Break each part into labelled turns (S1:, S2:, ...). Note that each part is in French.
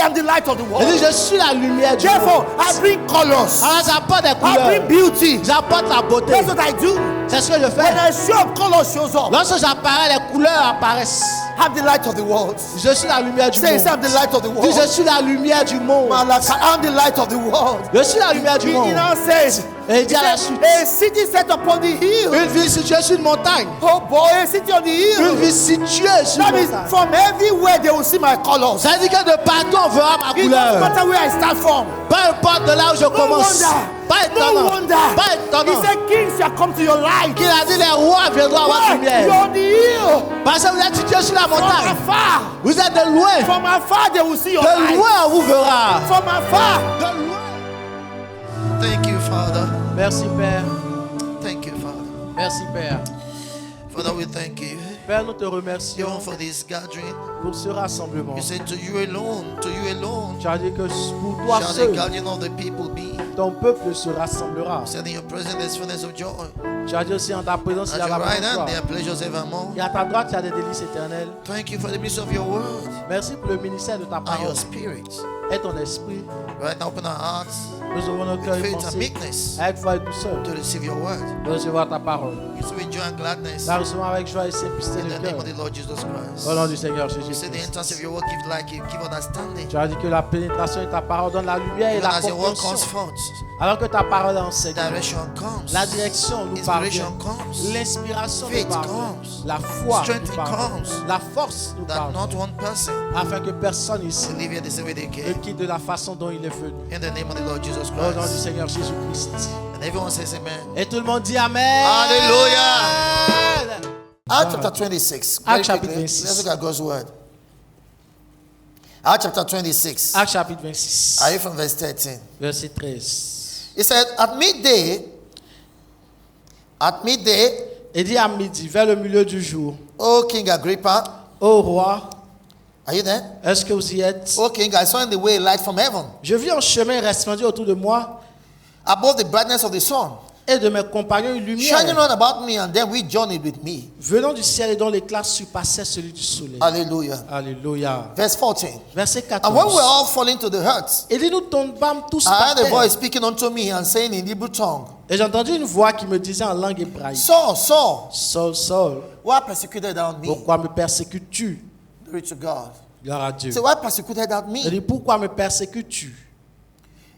S1: I'm the light of the world.
S2: Il dit, je suis la lumière du
S1: Therefore,
S2: monde.
S1: I bring colors.
S2: Alors j'apporte des
S1: I
S2: couleurs.
S1: bring beauty.
S2: J'apporte la beauté.
S1: That's what I do.
S2: C'est ce que je
S1: When
S2: fais.
S1: a show of color shows up,
S2: Lorsque j'apparais, les couleurs apparaissent.
S1: I'm the light of the world.
S2: Je suis la lumière du
S1: Say,
S2: monde.
S1: I'm the light of the
S2: Dis, je
S1: world.
S2: suis la lumière du monde.
S1: Malaka, I'm the light of the world.
S2: Je suis la lumière du
S1: He
S2: monde.
S1: now says,
S2: Et il dit à la
S1: he
S2: suite,
S1: said, a city set upon the hill.
S2: une ville située sur une montagne.
S1: Oh boy, a city on the
S2: Une
S1: hill.
S2: ville située sur
S1: That
S2: une
S1: means
S2: montagne.
S1: from everywhere they will see my colors.
S2: Ça veut dire que de partout on verra ma
S1: It doesn't
S2: couleur.
S1: matter where I start from.
S2: Peu importe de là où je
S1: No
S2: commence.
S1: wonder.
S2: Pas
S1: No
S2: étonnant.
S1: wonder.
S2: Pas
S1: He
S2: étonnant.
S1: said, kings shall come to your light.
S2: Il a dit les rois viendront avoir
S1: Why?
S2: lumière.
S1: You're on the hill.
S2: Parce que vous êtes situés sur la
S1: From
S2: montagne.
S1: afar.
S2: Vous êtes de loin.
S1: From afar they will see your
S2: De
S1: light.
S2: loin on vous verra.
S1: From afar.
S2: De loin.
S3: Thank you, Father.
S2: Merci Père.
S3: Thank you, Father.
S2: Merci Père.
S3: Father, we thank you.
S2: Père, nous te
S3: Even
S2: remercions
S3: for this gathering.
S2: pour ce rassemblement.
S3: You said to you alone,
S2: Tu as dit que pour toi
S3: shall the
S2: seul,
S3: guardian of the people be.
S2: ton peuple se rassemblera.
S3: You said in your presence there's fullness of joy.
S2: Tu as dit aussi en ta présence, il y
S3: At
S2: a
S3: your
S2: la
S3: right hand
S2: joie.
S3: there are pleasures evermore.
S2: Et à ta droite, il y a des délices éternelles.
S3: Thank you for the ministry of your word
S2: Merci pour le ministère de ta
S3: and
S2: parole
S3: your spirit.
S2: et ton esprit.
S3: Right now, open our hearts
S2: Nous ouvrons nos cœurs et
S3: faith and
S2: pensées
S3: meekness
S2: avec foi et douceur
S3: to receive your word.
S2: de recevoir ta parole.
S3: You say with joy and gladness
S2: La recevons avec joie et simplicité
S3: in
S2: de
S3: the name
S2: cœur.
S3: of the Lord Jesus Christ.
S2: Au nom du Seigneur
S3: You
S2: Jésus.
S3: say the entrance of your word give light, give understanding.
S2: Tu as dit que la pénétration de ta parole donne la lumière et
S3: Even
S2: la
S3: as your word comes
S2: compréhension.
S3: forth,
S2: Alors que ta parole enseigne,
S3: direction comes,
S2: la direction nous parvient,
S3: inspiration comes,
S2: l'inspiration nous
S3: faith
S2: parvient,
S3: comes,
S2: la foi
S3: strength
S2: nous parvient,
S3: comes,
S2: la force nous
S3: that
S2: parvient,
S3: not one person
S2: afin que personne ici
S3: will live here the same way they
S2: ne
S3: came.
S2: quitte de la façon dont il est venu.
S3: In the name of the Lord Jesus
S2: Au nom du
S3: Christ.
S2: Seigneur Jésus-Christ.
S3: And everyone says amen.
S2: Et tout le monde dit Amen.
S3: Hallelujah. Acts chapter 26. Very
S2: Acts chapitre
S3: quickly.
S2: 26.
S3: Let's look at God's word. Acts chapter 26.
S2: Actes chapitre 26,
S3: Are you from verse 13?
S2: verset 13.
S3: He said, at midday,
S2: Et dit à midi, vers le milieu du jour,
S3: O King Agrippa,
S2: ô roi,
S3: are you there?
S2: est-ce que vous y êtes?
S3: O King, I saw in the way a light from heaven,
S2: Je vis un chemin resplendir autour de moi
S3: above the brightness of the sun,
S2: et de mes compagnons une
S3: shining
S2: lumière
S3: round about me, and then we journeyed with me.
S2: venant du ciel et dont l'éclat surpassait celui du soleil.
S3: Hallelujah.
S2: Alléluia.
S3: Verse 14.
S2: Verset
S3: And when we were
S2: 14.
S3: all falling to the earth,
S2: Et dit, nous tombâmes tous
S3: I
S2: par
S3: heard a
S2: terre.
S3: voice speaking unto me and saying in Hebrew tongue,
S2: Et j'ai entendu une voix qui me disait en langue hébraïque,
S3: Saul, Saul,
S2: Saul, Saul,
S3: why persecuted thou me?
S2: pourquoi me persécutes-tu?
S3: Glory to God.
S2: Gloire à Dieu.
S3: So why persecuted thou
S2: Il
S3: me?
S2: dit, pourquoi me persécutes-tu?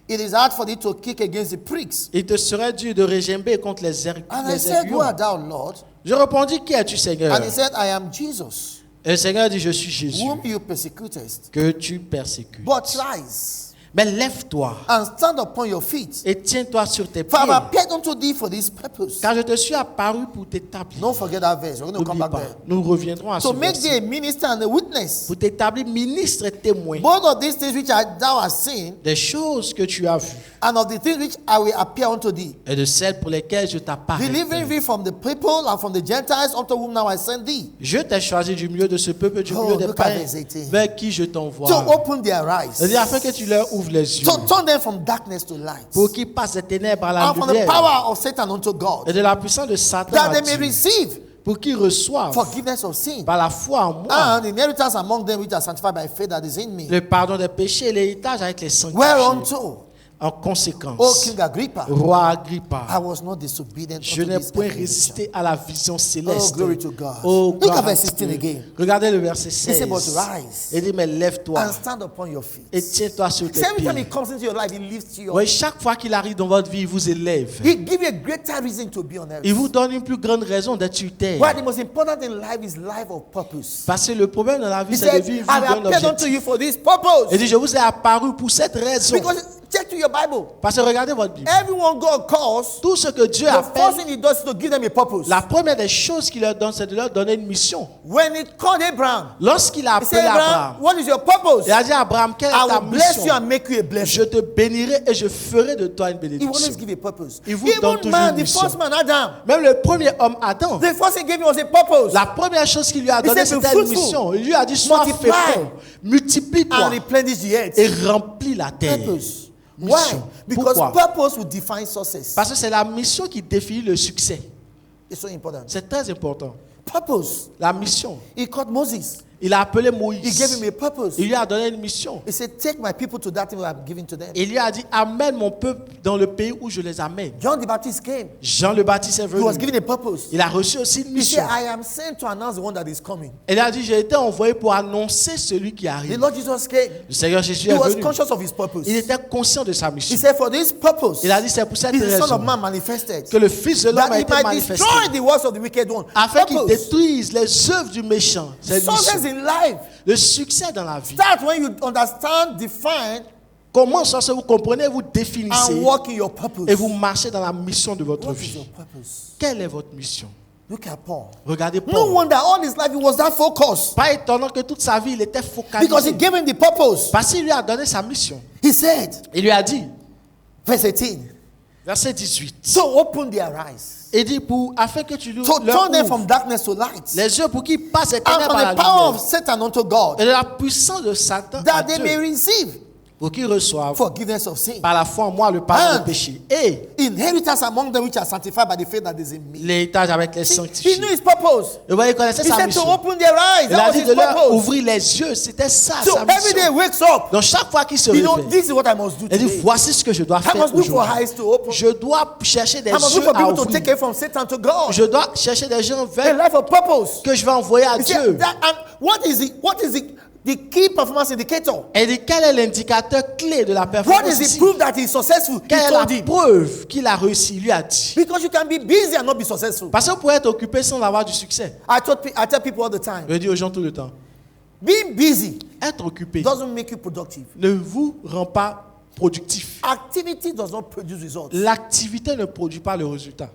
S3: It is hard for thee to kick against the pricks.
S2: Il te serait dur de régimber contre les
S3: And I
S2: les
S3: said, Who
S2: aiguillons.
S3: art thou, Lord?
S2: Je répondis, qui es-tu, Seigneur?
S3: And he said, I am Jesus,
S2: Et le Seigneur dit, je suis Jésus,
S3: whom you persecutest.
S2: que tu persécutes.
S3: But rise
S2: Mais lève-toi
S3: and stand upon your feet.
S2: et tiens-toi sur tes
S3: For I
S2: pieds,
S3: have appeared unto thee for this purpose.
S2: car je te suis apparu pour t'établir.
S3: Don't forget that verse. We're going to come
S2: N'oublie
S3: back
S2: pas,
S3: there.
S2: nous reviendrons à ce
S3: To make thee
S2: verset.
S3: a minister and a witness.
S2: Pour t'établir ministre et témoin
S3: Both of these things which thou hast seen,
S2: des choses que tu as vues
S3: and of the things which I will appear unto thee.
S2: et de celles pour lesquelles je t'apparais.
S3: Delivering thee from the people and from the Gentiles unto whom now I send thee.
S2: Je t'ai choisi du milieu de ce peuple, du
S3: Oh,
S2: milieu des
S3: look at
S2: païens,
S3: verse 18.
S2: vers qui je t'envoie.
S3: To open their eyes.
S2: C'est-à-dire afin que tu leur ouvres les yeux,
S3: To turn them from darkness to light.
S2: pour qu'ils passent des ténèbres à la
S3: And from the
S2: lumière
S3: power of Satan unto
S2: et
S3: God.
S2: de la puissance de Satan
S3: That
S2: à
S3: they may
S2: Dieu,
S3: receive
S2: pour qu'ils reçoivent
S3: forgiveness of sin.
S2: par la foi en moi
S3: And inheritance among them which are sanctified by faith that is in me.
S2: le pardon des péchés et l'héritage avec les saints.
S3: Whereunto,
S2: En
S3: O
S2: conséquence,
S3: King Agrippa,
S2: roi Agrippa,
S3: I was not disobedient
S2: je
S3: unto
S2: n'ai
S3: this
S2: point
S3: revelation.
S2: résisté à la vision
S3: Oh,
S2: céleste.
S3: glory to God.
S2: Oh,
S3: Look
S2: gloire
S3: at
S2: à
S3: verse 16
S2: Dieu.
S3: again.
S2: Regardez le verset
S3: He said,
S2: 16.
S3: but rise
S2: Il dit, mais lève-toi
S3: and stand upon your feet.
S2: et tiens-toi sur tes
S3: See, every time he
S2: pieds.
S3: comes into your life, he lifts you
S2: Oui,
S3: up.
S2: chaque fois qu'il arrive dans votre vie, il vous élève.
S3: He gives you a greater reason to be on earth.
S2: Il vous donne une plus grande raison d'être sur terre.
S3: Why the most important in life is life of purpose.
S2: Parce que le problème dans la vie,
S3: He
S2: c'est de
S3: said,
S2: vivre
S3: I
S2: d'un
S3: appeared unto
S2: objectif.
S3: you for this purpose.
S2: Il dit, je vous ai apparu pour cette raison.
S3: Because check to your Bible.
S2: Parce que regardez votre Bible.
S3: Everyone God calls,
S2: Tout ce que Dieu
S3: the first
S2: appelle,
S3: thing he does is to give them a purpose.
S2: la première des choses qu'il leur donne, c'est de leur donner une mission.
S3: When he called Abraham,
S2: Lorsqu'il a
S3: he said,
S2: appelé
S3: Abraham,
S2: Abraham,
S3: what is your purpose?
S2: il a dit à Abraham, quelle est
S3: I
S2: ta
S3: will bless you
S2: mission?
S3: and make you a
S2: Je
S3: blessing.
S2: te bénirai et je ferai de toi une
S3: He will
S2: bénédiction.
S3: always give a purpose.
S2: Il vous donne
S3: Even
S2: toujours
S3: man,
S2: une
S3: the
S2: mission.
S3: first man, Adam,
S2: Même le premier homme, Adam,
S3: the first thing he gave him was a purpose.
S2: la première chose qu'il lui a
S3: He
S2: donnée,
S3: said, be
S2: c'était une
S3: fruitful,
S2: mission. Il lui a dit, sois
S3: multiply,
S2: fécond, multiplie-toi
S3: and replenish the earth.
S2: et remplis la terre.
S3: Purpose.
S2: Mission.
S3: Why? Because
S2: Pourquoi?
S3: purpose will define success.
S2: Parce que c'est la mission qui définit le succès.
S3: It's so important.
S2: C'est très important.
S3: Purpose.
S2: La mission.
S3: He called Moses.
S2: Il a appelé
S3: He gave him
S2: Moïse.
S3: a purpose.
S2: Il lui a donné une mission.
S3: He said, take my people to that thing I'm giving to them.
S2: Il lui a dit, amène mon peuple dans le pays où je les amène.
S3: John the Baptist came.
S2: Jean le Baptiste est
S3: He was
S2: venu.
S3: given a purpose.
S2: Il a reçu aussi une
S3: He
S2: mission.
S3: said, I am sent to announce the one that is coming.
S2: Il a dit, j'ai été envoyé pour annoncer celui qui
S3: The
S2: arrive.
S3: Lord Jesus came.
S2: Le Seigneur Jésus
S3: He
S2: est
S3: was
S2: venu.
S3: conscious of his purpose.
S2: Il était conscient de sa
S3: He
S2: mission.
S3: said, for this purpose,
S2: Il a dit, c'est pour cette
S3: is the Son
S2: raison
S3: of Man manifested,
S2: que le Fils de l'homme
S3: that
S2: a
S3: he
S2: été
S3: might
S2: manifesté,
S3: destroy the works of the wicked one.
S2: afin qu'il
S3: Purpose.
S2: détruise les œuvres du méchant. C'est une
S3: Success
S2: mission.
S3: in life
S2: Le succès dans la vie
S3: start when you understand, define,
S2: commence lorsque vous comprenez, vous définissez
S3: and walk in your purpose.
S2: et vous marchez dans la mission de votre
S3: What is
S2: vie.
S3: your purpose?
S2: Quelle est votre mission?
S3: Look at Paul.
S2: Regardez
S3: No
S2: Paul.
S3: wonder all his life he was that focused,
S2: Pas étonnant que toute sa vie, il était
S3: because
S2: focalisé.
S3: he gave him the purpose.
S2: Parce qu'il lui a donné sa mission.
S3: He said,
S2: Il lui a dit,
S3: verse 18,
S2: verset 18,
S3: so open their eyes,
S2: il dit, afin que tu
S3: so
S2: leur
S3: turn them
S2: ouvres
S3: from darkness to light,
S2: les yeux pour qu'ils passent les
S3: and
S2: ténèbres
S3: from
S2: à la
S3: the power of
S2: lumière.
S3: Satan unto God,
S2: Et de la puissance de Satan à
S3: that they may
S2: Dieu,
S3: receive
S2: pour qu'ils reçoivent
S3: forgiveness of sin,
S2: par la foi en moi le pardon
S3: And
S2: des péchés. Et
S3: inheritance among them which are sanctified by the faith that is in me.
S2: l'héritage avec les
S3: He
S2: sanctifiés.
S3: knew his purpose.
S2: Et vous connaissez
S3: He
S2: sa
S3: said to
S2: mission.
S3: open their eyes.
S2: Il
S3: That
S2: a
S3: was
S2: dit
S3: his
S2: de leur
S3: purpose.
S2: ouvrir les yeux. C'était ça
S3: So
S2: sa
S3: every day
S2: mission.
S3: wakes up.
S2: Donc chaque fois qu'il se
S3: You know,
S2: réveille,
S3: this is what I must do
S2: il dit,
S3: today.
S2: voici ce que je dois
S3: I
S2: faire
S3: must look for
S2: aujourd'hui.
S3: eyes to open.
S2: Je dois chercher des
S3: I must look
S2: yeux
S3: for
S2: à
S3: people to
S2: ouvrir.
S3: take it from Satan to God.
S2: Je dois chercher des gens
S3: A
S2: vers
S3: life of purpose.
S2: que je vais envoyer à
S3: He
S2: Dieu.
S3: said that, and what is the key performance indicator?
S2: Elle dit, quel est l'indicateur clé de la
S3: What
S2: performance
S3: is the
S2: ici?
S3: proof that he's successful? He
S2: Quelle est
S3: told
S2: la
S3: him.
S2: preuve qu'il a réussi? Il lui a dit.
S3: Because you can be busy and not be successful.
S2: Parce que vous pouvez être occupé sans avoir du succès.
S3: I tell people all the time,
S2: Je dis aux gens tout le temps.
S3: being busy
S2: Être occupé
S3: doesn't make you productive.
S2: ne vous rend pas productif.
S3: Activity does not produce results.
S2: L'activité ne produit pas le résultat.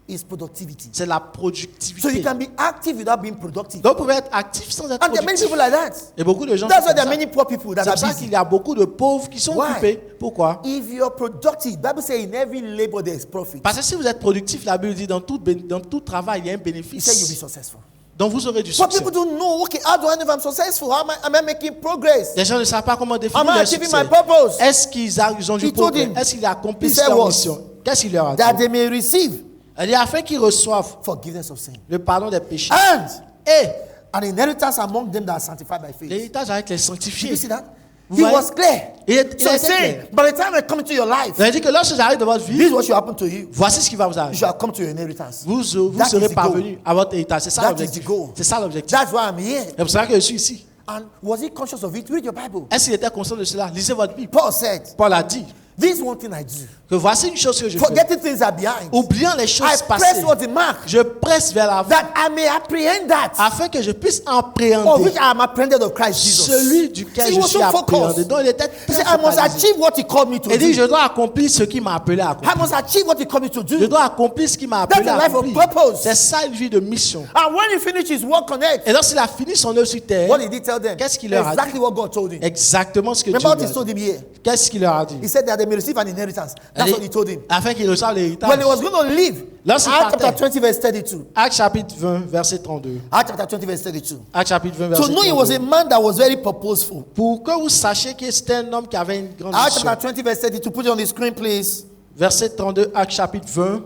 S3: It's productivity.
S2: C'est la
S3: So you
S2: productivité.
S3: can be active without being productive.
S2: Donc vous pouvez être actif sans être
S3: And there are many
S2: productif.
S3: people like that.
S2: Et beaucoup de gens
S3: That's
S2: sont
S3: why there are
S2: comme ça.
S3: many poor people that
S2: C'est
S3: are
S2: pour ça
S3: busy.
S2: qu'il y a beaucoup de pauvres qui sont
S3: Why?
S2: occupés. Pourquoi?
S3: If you're productive, Bible says in every labor there is profit.
S2: Parce que si vous êtes productif, la Bible dit dans tout travail, il y a un
S3: He said you'll be
S2: bénéfice.
S3: successful.
S2: Donc vous aurez du
S3: But
S2: succès.
S3: people don't know, okay, how do I know if I'm successful? How am I making progress?
S2: Les gens ne savent pas comment définir
S3: Am I
S2: le
S3: achieving
S2: succès.
S3: my purpose?
S2: Est-ce qu'ils ont du
S3: He told
S2: progrès?
S3: him.
S2: Est-ce qu'ils accomplissent
S3: He said
S2: leur
S3: what?
S2: mission? Qu'est-ce qu'il leur a
S3: That
S2: dit?
S3: they may receive
S2: Elle dit afin qu'ils reçoivent
S3: forgiveness of sin.
S2: le pardon des péchés
S3: And
S2: et
S3: an inheritance among them that are sanctified by faith.
S2: l'héritage avec les
S3: Did
S2: sanctifiés.
S3: you see that?
S2: Vous
S3: He
S2: voyez?
S3: was clear.
S2: Il
S3: So
S2: était
S3: he's saying,
S2: clair.
S3: by the time I come into your life,
S2: Elle dit que lorsque j'arrive dans votre
S3: this
S2: vie,
S3: is what should happen to you.
S2: voici ce qui va vous
S3: You
S2: arriver.
S3: shall come to your inheritance.
S2: Vous
S3: That is
S2: serez
S3: the
S2: parvenu à votre héritage. C'est ça
S3: That is
S2: l'objectif.
S3: the goal.
S2: C'est ça l'objectif.
S3: That's why I'm here.
S2: C'est pour ça que je suis ici.
S3: And was he conscious of it? Read your Bible.
S2: Est-ce qu'il était conscient de cela? Lisez votre Bible.
S3: Paul said,
S2: Paul a dit
S3: this one thing I do.
S2: que voici une chose que je fais.
S3: Forgetting things are behind.
S2: Oubliant les
S3: I
S2: choses
S3: press
S2: passées,
S3: towards the mark
S2: je presse vers l'avant
S3: that I may apprehend that
S2: afin que je puisse
S3: of
S2: appréhender
S3: which I am apprehended of Christ Jesus.
S2: celui duquel
S3: See, he
S2: je
S3: was
S2: suis
S3: so
S2: appréhendé.
S3: focused.
S2: Donc il était
S3: He
S2: très
S3: said, I must
S2: focalisé.
S3: achieve what he called me to
S2: Il dit,
S3: do.
S2: je dois accomplir ce qui m'a appelé à
S3: I
S2: accomplir.
S3: must achieve what he called me to
S2: Je
S3: do.
S2: dois accomplir ce qui m'a
S3: That's
S2: appelé
S3: a
S2: à
S3: life of
S2: accomplir.
S3: purpose.
S2: C'est ça une vie de mission.
S3: And when he finished his work on earth,
S2: Et lorsqu'il a fini son œuvre sur terre,
S3: what did he tell them?
S2: qu'est-ce qu'il leur a dit?
S3: Exactly what God told him.
S2: Exactement ce que Dieu
S3: Remember what
S2: lui
S3: he
S2: a
S3: told
S2: dit.
S3: him here?
S2: Qu'est-ce qu'il leur a dit?
S3: He said that they may receive an inheritance. That's what he told him.
S2: Afin qu'il reçoive l'héritage.
S3: When he was going to leave,
S2: Lorsqu'il
S3: Acts
S2: partait.
S3: chapter 20 verse 32.
S2: Actes chapitre 20, verset 32.
S3: Acts chapter 20 verse 32.
S2: Actes chapitre 20, verset
S3: To know he was a
S2: 32.
S3: man that was very purposeful.
S2: Pour que vous sachiez que c'était un homme qui avait une grande
S3: Acts
S2: mission.
S3: chapter 20 verse 32. Put it on the screen, please.
S2: Verset 32, Actes chapitre 20.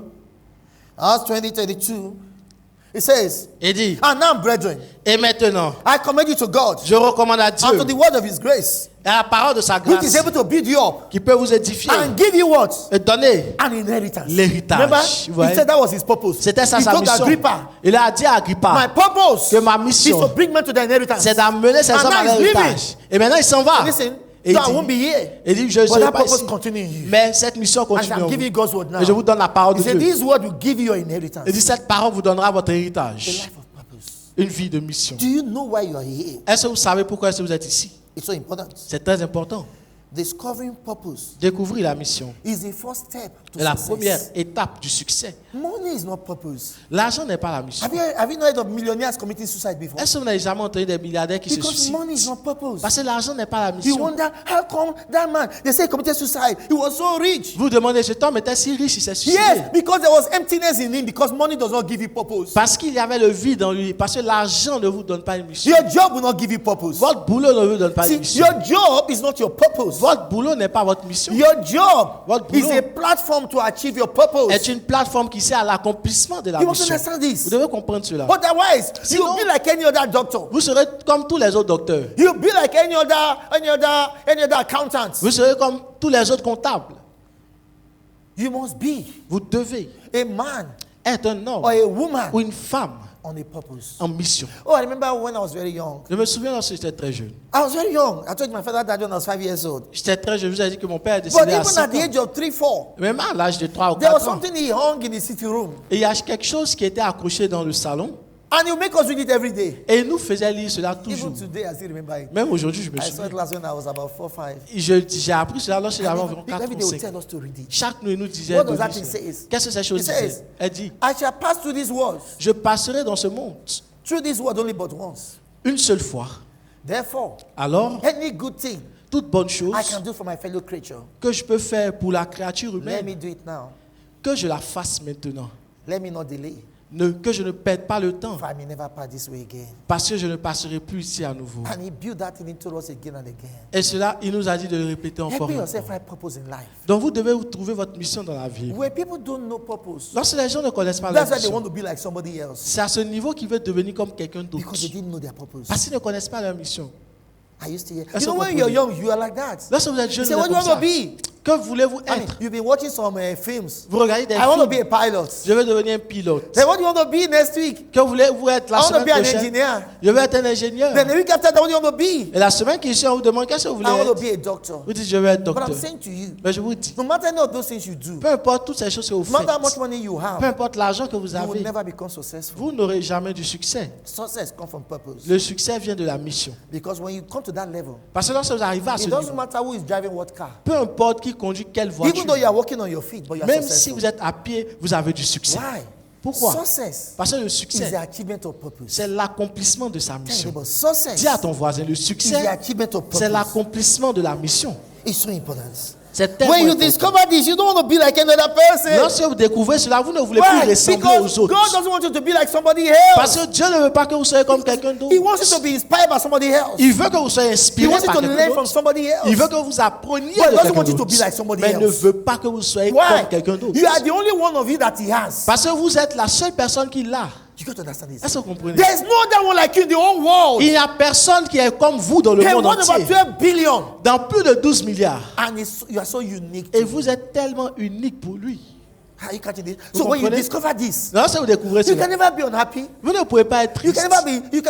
S3: Acts 20, 32. It says,
S2: Il dit,
S3: and now, brethren,
S2: et maintenant,
S3: I commend you to God
S2: je recommande à
S3: and to
S2: Dieu
S3: the word of his grace,
S2: et à la parole de sa
S3: which is
S2: grâce
S3: able to build you up
S2: qui peut vous édifier
S3: and give you what?
S2: et donner.
S3: An inheritance.
S2: L'héritage.
S3: Remember?
S2: Vous voyez?
S3: He said that was his purpose.
S2: C'était ça
S3: He
S2: sa
S3: told
S2: mission.
S3: Agrippa,
S2: Il a dit à
S3: my
S2: Agrippa
S3: purpose
S2: que ma
S3: is
S2: mission,
S3: to bring men to the inheritance.
S2: c'est d'amener ces
S3: And
S2: hommes
S3: now
S2: à
S3: he's
S2: l'héritage. Et maintenant il s'en va.
S3: Listen,
S2: Et
S3: so
S2: il
S3: I won't be
S2: dit,
S3: here.
S2: il dit, je ne
S3: But
S2: serai
S3: that
S2: pas
S3: purpose
S2: ici.
S3: continue in you.
S2: Mais cette mission
S3: And
S2: continue
S3: I'm
S2: en
S3: giving you
S2: vous.
S3: God's word now.
S2: Et je vous donne la parole
S3: He
S2: de
S3: said,
S2: Dieu.
S3: this word will give you your inheritance.
S2: Il dit, cette parole vous donnera votre
S3: A
S2: héritage.
S3: life of purpose.
S2: Une vie de mission.
S3: Do you know why you are here?
S2: Est-ce que vous savez pourquoi est-ce que vous êtes ici?
S3: It's so important.
S2: C'est très important.
S3: Discovering purpose
S2: Découvrir la mission
S3: is the first step to
S2: est la
S3: success.
S2: première étape du succès.
S3: Money is not purpose.
S2: L'argent n'est pas la mission.
S3: Have you heard of millionaires committing suicide before?
S2: Est-ce que vous n'avez jamais entendu des milliardaires qui se
S3: Because
S2: suicident?
S3: money is not purpose.
S2: Parce que l'argent n'est pas la
S3: You
S2: mission.
S3: wonder how come that man, they say he committed suicide. He was so rich.
S2: Vous demandez, cet homme était si riche, il s'est suicidé.
S3: Yes, because there was emptiness in him because money does not give you purpose.
S2: Parce qu'il y avait le vide en lui. Parce que l'argent ne vous donne pas une mission.
S3: Your job will not give you purpose.
S2: Votre boulot ne vous donne pas une
S3: See,
S2: mission.
S3: your job is not your purpose. purpose.
S2: Votre boulot n'est pas votre mission.
S3: Your job
S2: Votre
S3: is
S2: boulot
S3: a platform to achieve your purpose.
S2: est une plateforme qui sert à l'accomplissement de la
S3: You must
S2: mission.
S3: understand this.
S2: Vous devez comprendre cela.
S3: Otherwise,
S2: Sinon-
S3: you'll be like any other doctor.
S2: Vous serez comme tous les autres docteurs.
S3: You'll be like any other accountant.
S2: Vous serez comme tous les autres comptables.
S3: You must be
S2: Vous devez
S3: a man
S2: être un homme
S3: or a woman
S2: ou une femme
S3: on a purpose.
S2: en mission.
S3: Oh, I remember when I was very young.
S2: Je me souviens lorsque j'étais très jeune.
S3: I was very young. I told you my father died when I was 5 years old.
S2: J'étais très jeune. Je vous ai dit que mon père est
S3: But
S2: décédé à
S3: even
S2: 5
S3: at the
S2: ans.
S3: age of 3, 4,
S2: Même à l'âge de 3 ou
S3: there was
S2: 4 ans.
S3: something he hung in the sitting room.
S2: Et il y a quelque chose qui était accroché dans le salon.
S3: And he'll make us read it every day.
S2: Et il nous faisait lire cela toujours.
S3: Even today, I still remember it.
S2: Même aujourd'hui, je me
S3: I saw
S2: souviens.
S3: it last when I was about 4, 5.
S2: J'ai appris cela lorsque j'avais environ 4
S3: Every
S2: ou
S3: day will
S2: 5
S3: tell
S2: ans.
S3: us to read it.
S2: Chaque nuit, il nous disait
S3: What
S2: de
S3: does that
S2: lire
S3: thing
S2: cela.
S3: say?
S2: Qu'est-ce que cette chose
S3: It says,
S2: disait? Elle dit,
S3: I shall pass through these walls.
S2: je passerai dans ce monde
S3: Through this world only but once.
S2: une seule fois.
S3: Therefore,
S2: Alors,
S3: any good thing
S2: toute bonne chose
S3: I can do for my fellow creature,
S2: que je peux faire pour la créature
S3: let
S2: humaine,
S3: me do it now.
S2: que je la fasse maintenant.
S3: Let me not delay,
S2: Que je ne perde pas le temps,
S3: for I may never pass this way again.
S2: parce que je ne passerai plus ici à nouveau.
S3: And he built that thing into us again and again.
S2: Et cela, il nous a dit de le répéter encore.
S3: Help
S2: Et
S3: yourself
S2: encore.
S3: find purpose in life.
S2: Donc vous devez trouver votre mission dans la vie.
S3: Where people don't know purpose,
S2: Lorsque les gens ne connaissent pas leur
S3: that's why they
S2: mission,
S3: want to be like somebody else.
S2: c'est à ce niveau qu'ils veulent devenir comme quelqu'un d'autre.
S3: Because they didn't know their purpose.
S2: Parce qu'ils ne connaissent pas leur mission.
S3: I used to hear.
S2: That's
S3: You know,
S2: what
S3: when
S2: we
S3: you're
S2: do.
S3: young, you are like that.
S2: Lorsque vous êtes
S3: You
S2: jeune,
S3: say,
S2: vous
S3: what
S2: êtes
S3: do you
S2: comme
S3: want to
S2: ça.
S3: be?
S2: Que voulez-vous
S3: I mean,
S2: être?
S3: you've been watching some films.
S2: Vous regardez des
S3: I want to
S2: films.
S3: be a pilot.
S2: Je veux devenir un pilote.
S3: Then what do you want to be next week?
S2: Que voulez-vous être la
S3: I want to
S2: semaine
S3: be an
S2: prochaine?
S3: engineer.
S2: Je veux être un ingénieur.
S3: Then the week after that, what do you want to be?
S2: Et la semaine qui suit, on vous demande qu'est-ce que vous voulez
S3: I want to
S2: être.
S3: be a doctor.
S2: Vous dites, je veux être
S3: But I'm
S2: docteur.
S3: saying to you,
S2: Mais je vous dis,
S3: no matter any of those things you do,
S2: peu importe toutes ces choses que vous
S3: no matter how much
S2: faites,
S3: money you
S2: peu
S3: have,
S2: importe l'argent que vous
S3: you will
S2: avez,
S3: never become successful.
S2: vous n'aurez jamais du succès.
S3: Success comes from purpose.
S2: Le succès vient de la mission.
S3: Because when you come to that level,
S2: Parce que lorsque vous arrivez à ce
S3: it doesn't
S2: niveau,
S3: matter who is driving what car.
S2: peu importe qui conduit quelle
S3: Even though
S2: voiture,
S3: you are walking on your feet, but you are
S2: même si
S3: successful.
S2: vous êtes à pied, vous avez du succès.
S3: Why?
S2: Pourquoi?
S3: Success
S2: Parce que le
S3: is the
S2: succès,
S3: achievement of purpose.
S2: c'est l'accomplissement de sa
S3: Tell your
S2: mission.
S3: neighbor, success
S2: Dis à ton voisin, le
S3: is the
S2: succès,
S3: achievement of
S2: c'est
S3: purpose.
S2: l'accomplissement de la mission.
S3: It's so important.
S2: C'est tellement
S3: When you
S2: important.
S3: discover this, you don't want to be like another person.
S2: Lorsque vous découvrez cela, vous ne voulez plus
S3: Why?
S2: ressembler
S3: Because
S2: aux autres.
S3: God doesn't want you to be like somebody
S2: Parce
S3: else.
S2: que Dieu ne veut pas que vous soyez comme quelqu'un d'autre.
S3: He wants you to be inspired by somebody else.
S2: Il veut que vous soyez
S3: He
S2: inspiré
S3: wants you
S2: par
S3: to
S2: quelqu'un
S3: learn from
S2: d'autre.
S3: somebody else.
S2: Il veut que vous appreniez
S3: But he
S2: de
S3: doesn't
S2: quelqu'un
S3: want you to be like
S2: d'autre.
S3: somebody
S2: Mais il ne
S3: else.
S2: veut pas que vous soyez
S3: Why?
S2: comme quelqu'un d'autre.
S3: You are the only one of you that he has.
S2: Parce que vous êtes la seule personne qui l'a.
S3: You got to understand this.
S2: Est-ce que vous comprenez?
S3: There's no other one like you in the whole world.
S2: Il n'y a personne qui est comme vous dans le
S3: There's
S2: monde
S3: one about
S2: entier.
S3: 12 billion.
S2: Dans plus de 12 milliards.
S3: And you are so unique.
S2: Et vous êtes tellement unique pour lui.
S3: Are you catching this?
S2: Vous
S3: So when you
S2: comprenez?
S3: discover this,
S2: Lorsque vous découvrez
S3: you can
S2: cela,
S3: never be unhappy.
S2: vous ne pouvez pas être
S3: You can
S2: triste.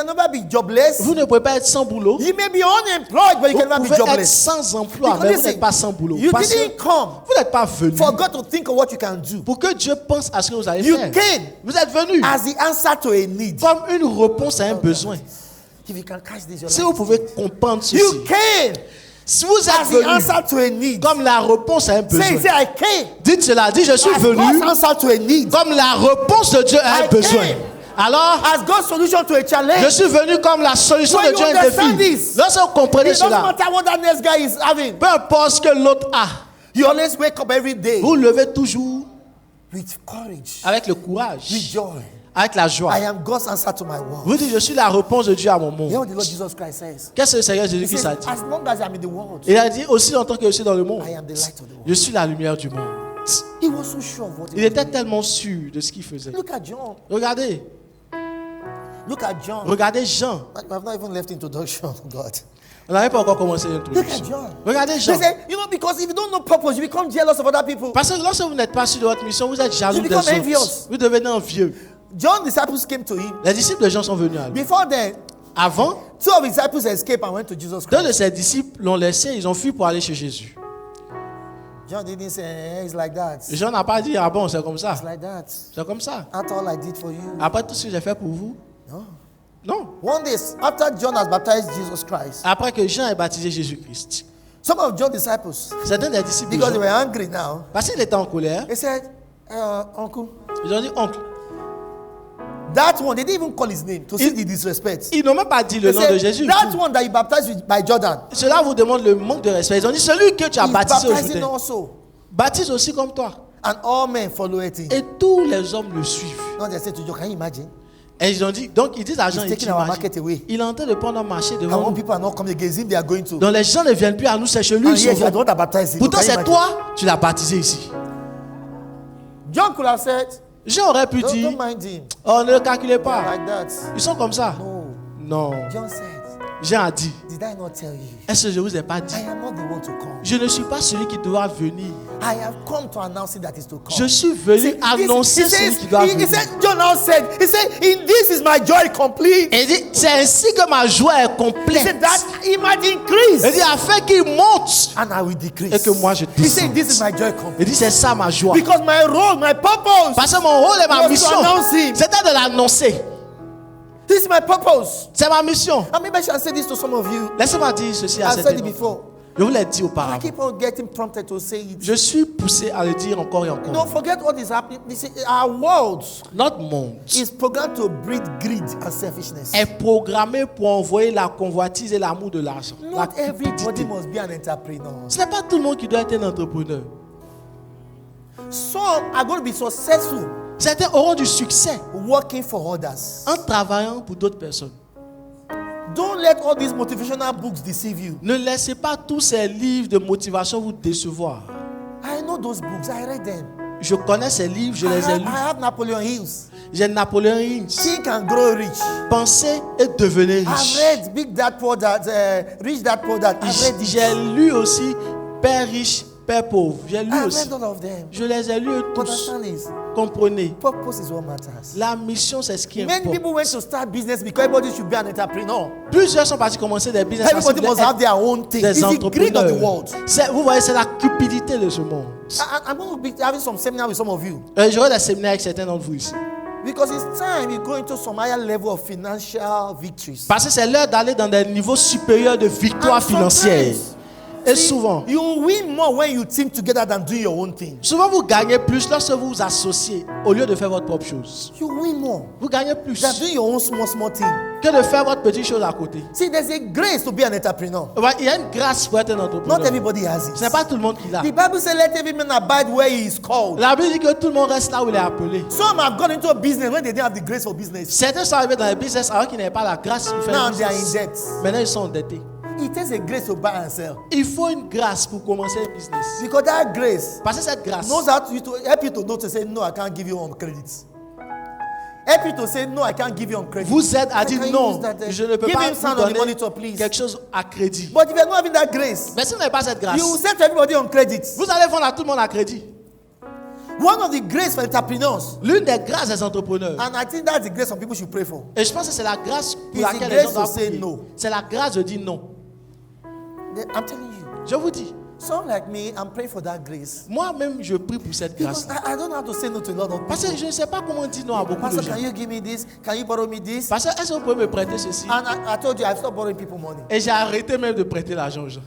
S3: never be jobless.
S2: Vous ne pouvez pas être sans boulot.
S3: You may be unemployed, but you
S2: Vous
S3: can never be
S2: pouvez être
S3: jobless.
S2: sans emploi,
S3: Because
S2: mais vous
S3: listen,
S2: n'êtes pas sans boulot.
S3: you
S2: Parce que
S3: didn't come
S2: vous n'êtes pas venu
S3: for God to think of what you can do.
S2: pour que Dieu pense à ce que vous allez
S3: You
S2: faire.
S3: came
S2: Vous êtes venu
S3: as the answer to a need.
S2: comme une réponse à un besoin.
S3: If you can catch this, your
S2: Si
S3: life
S2: vous
S3: is
S2: pouvez
S3: changed.
S2: comprendre
S3: You
S2: ceci,
S3: came
S2: si vous
S3: as
S2: êtes
S3: the
S2: venu
S3: answer to a need.
S2: comme la réponse à un
S3: Say,
S2: besoin,
S3: I came
S2: dites cela, dites je suis
S3: as
S2: venu
S3: God's answer to a need.
S2: comme la réponse de Dieu à un
S3: I
S2: besoin.
S3: came
S2: Alors,
S3: As God's solution to a
S2: je
S3: challenge.
S2: suis venu comme la solution
S3: When
S2: de Dieu
S3: you
S2: à un
S3: understand
S2: défi.
S3: this,
S2: Lorsque vous comprenez
S3: It doesn't
S2: cela,
S3: matter what that next guy is having.
S2: peu importe ce que l'autre a,
S3: You always wake up every day
S2: vous levez toujours
S3: with courage,
S2: avec le
S3: with
S2: courage,
S3: joy.
S2: avec la joie.
S3: I am God's answer to my world.
S2: Vous dites, je suis la réponse de Dieu à mon
S3: You know what
S2: monde.
S3: the Lord Jesus Christ says?
S2: Qu'est-ce que le Seigneur
S3: He
S2: Jésus-Christ
S3: says,
S2: a dit?
S3: as long as I'm in the world,
S2: Il a dit, aussi longtemps que je suis dans le monde,
S3: I am the light of the world.
S2: je suis la lumière du monde.
S3: He was so sure of what
S2: Il
S3: he was
S2: était
S3: doing.
S2: tellement sûr de ce qu'il faisait.
S3: Look at John.
S2: Regardez,
S3: Look at John.
S2: regardez Jean.
S3: I've not even left introduction, God.
S2: On n'avait pas encore commencé
S3: Look at
S2: l'introduction.
S3: John.
S2: Regardez
S3: They
S2: Jean.
S3: say, you know, because if you don't know purpose, you become jealous of other people.
S2: Parce que lorsque vous n'êtes pas sûr de votre mission, vous êtes jaloux
S3: You
S2: des
S3: become
S2: autres.
S3: envious.
S2: Vous devenez envieux.
S3: John's disciples came to him.
S2: Les disciples de Jean sont venus à lui.
S3: Before then,
S2: Avant,
S3: 2 of his disciples escaped and went to Jesus
S2: deux de
S3: Christ.
S2: ses disciples l'ont laissé, ils ont fui pour aller chez Jésus.
S3: John didn't say, it's like that. It's
S2: Jean n'a pas dit, ah bon, c'est comme ça.
S3: like that.
S2: C'est comme ça.
S3: That's all I did for you.
S2: Après tout ce que j'ai fait pour vous.
S3: No.
S2: Non.
S3: One day, after John has baptized Jesus Christ,
S2: Après que Jean ait baptisé Jésus-Christ,
S3: some of John's disciples,
S2: certains des disciples de
S3: because they
S2: Jean,
S3: were angry now,
S2: parce qu'il était en colère,
S3: they said, Uncle,
S2: ils ont dit, oncle.
S3: that one, they didn't even call his name to see the disrespect.
S2: Ils n'ont même pas dit le
S3: They
S2: nom de
S3: said,
S2: Jésus.
S3: that one that you baptized by Jordan,
S2: Cela vous demande le manque de respect. Ils ont dit, celui que tu as
S3: he's
S2: baptisé au
S3: baptizing
S2: Jourdain,
S3: also.
S2: baptise aussi comme toi.
S3: And all men follow it.
S2: Et tous les hommes le suivent.
S3: Now they said to John, can you imagine?
S2: Et ils ont dit, donc ils disent à Jean,
S3: He's
S2: il
S3: taking our
S2: t'imagine,
S3: market away.
S2: il est en train de prendre un marché
S3: And
S2: devant
S3: when
S2: nous.
S3: people are not coming against him, they are going to.
S2: Donc les gens ne viennent plus à nous, c'est chez lui.
S3: And
S2: Ils
S3: yes,
S2: s'en
S3: you are the
S2: vont.
S3: one that baptized him.
S2: Pourtant
S3: Can you
S2: c'est
S3: imagine?
S2: toi, tu l'as baptisé ici.
S3: John could have said,
S2: Jean aurait pu dire,
S3: don't mind him.
S2: oh ne le calculez pas.
S3: Like that.
S2: Ils sont comme ça.
S3: No.
S2: Non.
S3: John said,
S2: Jean a dit,
S3: did I not tell you?
S2: est-ce que je ne vous ai pas dit?
S3: I am not the one to come.
S2: Je ne suis pas celui qui doit venir.
S3: I have come to announce it that is to come.
S2: Je suis venu annoncer celui qui doit
S3: he
S2: venir.
S3: said, John now said, he said, in this is my joy complete.
S2: Et il dit, c'est ainsi que ma joie est
S3: He
S2: complète.
S3: said that he might increase
S2: Il dit, afin qu'il monte.
S3: and I will decrease.
S2: Et que moi je
S3: He said,
S2: descende.
S3: this is my joy complete.
S2: Il dit, c'est ça ma joie.
S3: Because my role, my purpose,
S2: Parce que mon rôle et ma
S3: was to
S2: mission,
S3: announce him.
S2: c'était de l'annoncer.
S3: This is my purpose.
S2: C'est ma mission.
S3: And maybe I should say this to some of you.
S2: Laissez-moi dire ceci à
S3: I said
S2: certains
S3: it
S2: d'entre
S3: before.
S2: vous. Je vous l'ai dit
S3: I
S2: auparavant.
S3: keep on getting prompted to say it.
S2: Je suis poussé à le dire encore et encore.
S3: Don't forget what is happening. You see, our world
S2: Notre monde
S3: is programmed to breed greed and selfishness.
S2: est programmé pour envoyer la convoitise et l'amour de l'argent. La
S3: Not everybody
S2: cupidité.
S3: must be an entrepreneur.
S2: Ce n'est pas tout le monde qui doit être un entrepreneur.
S3: Some are going to be successful
S2: Certains auront du succès
S3: working for others.
S2: en travaillant pour d'autres personnes.
S3: Don't let all these motivational books deceive you.
S2: Ne laissez pas tous ces livres de motivation vous décevoir.
S3: I know those books. I read them.
S2: Je connais ces livres, je les ai
S3: I
S2: lus.
S3: have Napoleon Hills.
S2: J'ai Napoléon Hill.
S3: Think and grow rich.
S2: Pensez et devenez
S3: I've
S2: riche.
S3: read Big Dad Poor Dad, Rich Dad Poor Dad. I've read it.
S2: J'ai lu aussi Père riche, Père pauvre. J'ai lu
S3: I've
S2: aussi.
S3: read all of them.
S2: Je les ai lus
S3: But
S2: tous.
S3: understand is,
S2: Comprenez.
S3: purpose is what matters.
S2: La mission, c'est ce qui
S3: Many
S2: importe.
S3: people went to start business because everybody should be an entrepreneur.
S2: Plusieurs sont partis commencer des business. parce
S3: Everybody
S2: qu'ils
S3: must
S2: voulaient
S3: have their own thing.
S2: être
S3: It's
S2: des
S3: the greed of the
S2: entrepreneurs.
S3: world.
S2: Vous voyez, c'est la cupidité de ce monde.
S3: I'm going to be having some seminar with some of you
S2: J'aurai des séminaires avec certains d'entre vous ici.
S3: because it's time you go into some higher level of financial victories.
S2: Parce que c'est l'heure d'aller dans des niveaux supérieurs de victoire
S3: And
S2: financière.
S3: sometimes,
S2: Et
S3: see,
S2: souvent,
S3: you win more when you team together than do your own thing.
S2: souvent vous gagnez plus lorsque vous vous associez au lieu de faire votre propre chose.
S3: You win more
S2: Vous gagnez plus
S3: than doing your own small thing.
S2: que de faire votre petite chose à côté.
S3: See, there's a grace to be an entrepreneur.
S2: Ouais, il y a une grâce pour être un
S3: Not
S2: entrepreneur.
S3: everybody has
S2: Ce n'est
S3: it.
S2: pas tout le monde qui l'a.
S3: The Bible says, "Let every man abide where he is called."
S2: La Bible dit que tout le monde reste là où il est appelé.
S3: Some have gone into a business when they didn't have the grace for business.
S2: Certains sont arrivés dans les business alors qu'ils n'avaient pas la grâce pour faire
S3: Now
S2: un
S3: they are in
S2: business.
S3: debt.
S2: Maintenant, ils sont endettés.
S3: It takes a grace to buy and sell
S2: Il faut une grâce pour commencer un business.
S3: because that grace
S2: Parce que cette grâce
S3: knows how to help you to know to say no, I can't give you on credit. Help you to say no, I can't give you on credit.
S2: vous aide à dire
S3: Can you
S2: non,
S3: use that,
S2: je ne peux
S3: give
S2: pas
S3: him
S2: vous
S3: sound on the
S2: donner
S3: monitor, please.
S2: quelque chose à crédit.
S3: But if you're not having that grace,
S2: Mais si vous n'avez pas cette grâce,
S3: you will send to everybody on credit.
S2: vous allez vendre à tout le monde à crédit.
S3: One of the grace for entrepreneurs,
S2: L'une des grâces des entrepreneurs.
S3: and I think that's the grace some people should pray for.
S2: Et je pense que c'est la grâce pour
S3: It's the
S2: laquelle les
S3: grace
S2: gens
S3: to
S2: doivent
S3: say
S2: prier.
S3: no.
S2: C'est la grâce de dire non.
S3: I'm telling you,
S2: Je vous dis,
S3: someone like me, I'm praying for that grace
S2: moi-même, je prie pour cette grâce.
S3: because I don't know how to say no to a lot of
S2: Parce que
S3: people.
S2: je ne sais pas comment dire non à beaucoup de
S3: Pastor,
S2: gens.
S3: can you give me this? Can you borrow me this?
S2: Parce que est-ce que vous pouvez me prêter ceci?
S3: And I told you, I've stopped borrowing people money.
S2: Et j'ai arrêté même de prêter l'argent aux gens.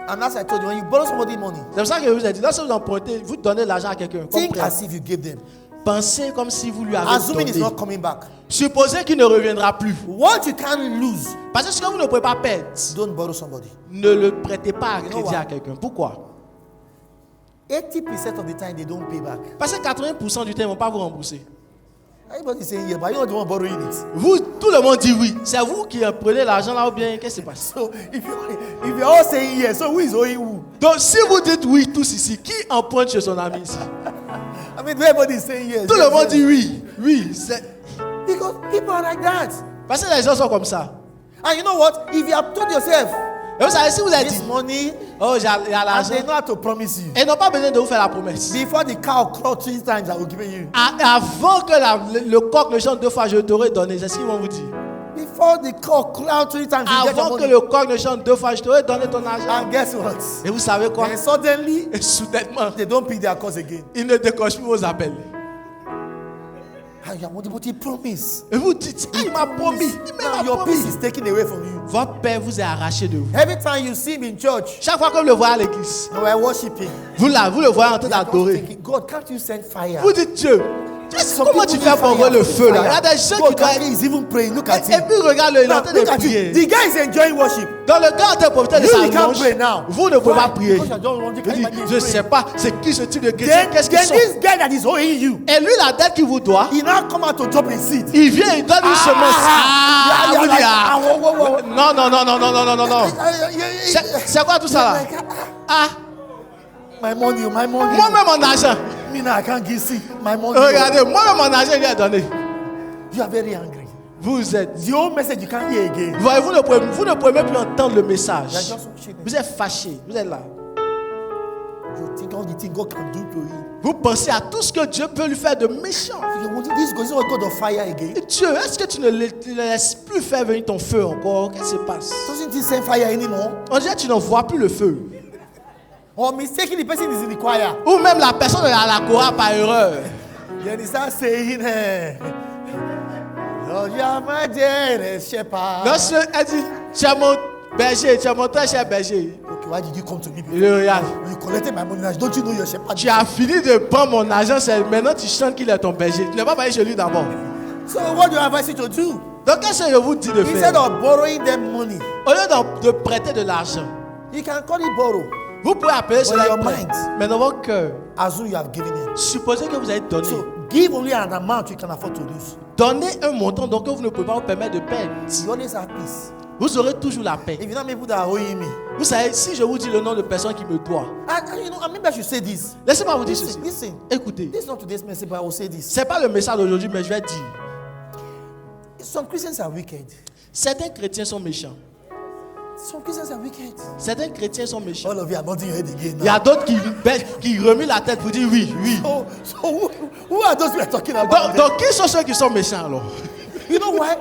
S3: And as I told you, when you borrow somebody money,
S2: C'est pour ça que je vous ai dit, lorsque vous empruntez, vous donnez l'argent à quelqu'un. comme
S3: think
S2: prêt.
S3: as if you gave them.
S2: Pensez comme si vous lui avez
S3: Assuming it's
S2: donné.
S3: not coming back.
S2: Supposez qu'il ne reviendra plus.
S3: What you can't lose,
S2: Parce que ce que vous ne pouvez pas perdre,
S3: don't borrow somebody.
S2: ne le prêtez pas à
S3: know
S2: crédit
S3: why?
S2: à quelqu'un. Pourquoi?
S3: 80% of the time, they don't pay back.
S2: Parce que 80% du temps, ils ne vont pas vous rembourser.
S3: Everybody saying yeah, but you're the one borrowing it.
S2: Vous, tout le monde dit oui. C'est vous qui prenez l'argent là ou bien qu'est-ce qui se passe?
S3: So if you're all saying yes, so who is owing who?
S2: Donc si vous dites oui tous ici, qui emprunte chez son ami ici?
S3: I mean, everybody is saying yes.
S2: Tout
S3: yes,
S2: le monde
S3: yes.
S2: dit oui. Oui. C'est-
S3: Because people are like that.
S2: Parce que les gens sont comme ça.
S3: And you know what? If you have told yourself
S2: Et vous savez, si vous avez dit,
S3: this money,
S2: oh, il y a
S3: and
S2: l'argent,
S3: they know how to promise you.
S2: et ils n'ont pas besoin de vous faire la promesse.
S3: Before the cow crow 3 times, I will give you.
S2: Avant que le coq ne chante 2 fois, je t'aurais donné. C'est ce qu'ils vont vous dire.
S3: Before the cow crow 3 times, you get your
S2: Avant que
S3: money.
S2: le coq ne chante 2 fois, je t'aurais donné ton argent.
S3: And guess what?
S2: Et vous savez quoi?
S3: And suddenly,
S2: Et soudainement,
S3: they don't pick their calls again.
S2: ils ne décrochent plus vos appels.
S3: And you are wondering, but he promised.
S2: Et vous dites, ah, il m'a promis. Il
S3: Now
S2: m'a
S3: your
S2: promis.
S3: peace is taken away from you.
S2: Votre père vous est arraché de vous.
S3: Every time you see him in church,
S2: Chaque fois que vous le voyez à l'église,
S3: and we're worshiping,
S2: vous le voyez en train
S3: you are
S2: d'adorer.
S3: thinking, God, can't you send fire?
S2: Vous dites Dieu,
S3: Some
S2: Comment
S3: people
S2: tu
S3: need
S2: fais pour
S3: fire,
S2: voir le feu là? Il y a
S3: fire.
S2: des gens
S3: God,
S2: qui doivent.
S3: Kaki is even praying. Look at
S2: Et
S3: him.
S2: puis regarde-le, il est en
S3: Now,
S2: train de
S3: look at you.
S2: prier.
S3: The guy is enjoying worship.
S2: Dans le gars en profiter de
S3: You,
S2: sa
S3: you can't
S2: louange,
S3: pray now.
S2: vous ne pouvez pas
S3: Why?
S2: prier.
S3: Because you don't want to-
S2: Il dit,
S3: can't
S2: je ne sais pas, c'est qui ce type de chrétien,
S3: Then,
S2: qu'est-ce qu'ils
S3: then
S2: sont.
S3: this guy that is owing you,
S2: Et lui, la dette qu'il vous doit,
S3: he now come out to drop a seed.
S2: il vient, il donne une semence. Ah,
S3: you're
S2: vous
S3: like,
S2: dites, ah.
S3: whoa, whoa, whoa.
S2: Non, non, non, non, non, non, non, non, non. C'est quoi tout ça là?
S3: Like,
S2: Ah,
S3: my money, my money.
S2: moi-même en argent.
S3: Me now, I can't give seed. My money.
S2: Regardez, moi-même en argent, il lui a donné.
S3: You are very angry.
S2: Vous êtes.
S3: The old message you can't hear again.
S2: Voyez, vous ne pouvez même plus entendre le
S3: You are
S2: message.
S3: just watching it.
S2: Vous êtes fâché, vous êtes là.
S3: You think all the things God can do to you.
S2: Vous pensez à tout ce que Dieu peut lui faire de méchant.
S3: You want this God is not a God of fire again.
S2: Et Dieu, est-ce que tu ne le laisses plus faire venir ton feu encore? Qu'est-ce qui se passe?
S3: Doesn't he send fire anymore?
S2: On dirait que tu n'en vois plus le feu.
S3: Or mistakenly, the person is in the choir.
S2: Ou même la personne est à la chorale par erreur.
S3: Then he starts saying, Lord, you are my dearest shepherd.
S2: Lorsque elle dit, tu es mon berger, tu es mon très cher berger.
S3: Okay, why did you come to me?
S2: Il le regarde.
S3: You collected my money. Now, don't you know your shepherd?
S2: Tu as fini de prendre mon argent, maintenant tu chantes qu'il est ton berger. Tu n'es pas allé chez lui d'abord.
S3: So what do I advise you to do?
S2: Donc qu'est-ce que je vous dis de
S3: Instead
S2: faire?
S3: of borrowing them money,
S2: Au lieu de prêter de l'argent,
S3: you can call it borrow.
S2: vous pouvez appeler cela
S3: your
S2: un prêt.
S3: mind.
S2: Mais dans votre cœur,
S3: Assume you have given it.
S2: supposez que vous avez donné.
S3: So give only an amount you can afford to lose.
S2: Donnez un montant donc que vous ne pouvez pas vous permettre de perdre.
S3: You always have peace.
S2: Vous aurez toujours la paix.
S3: If you know people that are owing me,
S2: Vous savez, si je vous dis le nom de personnes qui me doivent,
S3: and you know, maybe I should say this.
S2: laissez-moi vous dire ceci.
S3: Listen.
S2: Écoutez,
S3: This is not today's message, but I will say this.
S2: ce n'est pas le message d'aujourd'hui, mais je vais dire.
S3: Some Christians are wicked.
S2: Certains chrétiens sont méchants.
S3: Some Christians are wicked.
S2: Certains chrétiens sont méchants.
S3: All of you are nodding your head again
S2: Il y a
S3: now.
S2: d'autres qui remuent la tête pour dire oui, oui.
S3: So who are those we are talking about?
S2: Donc, qui sont ceux qui sont méchants alors?
S3: You know why?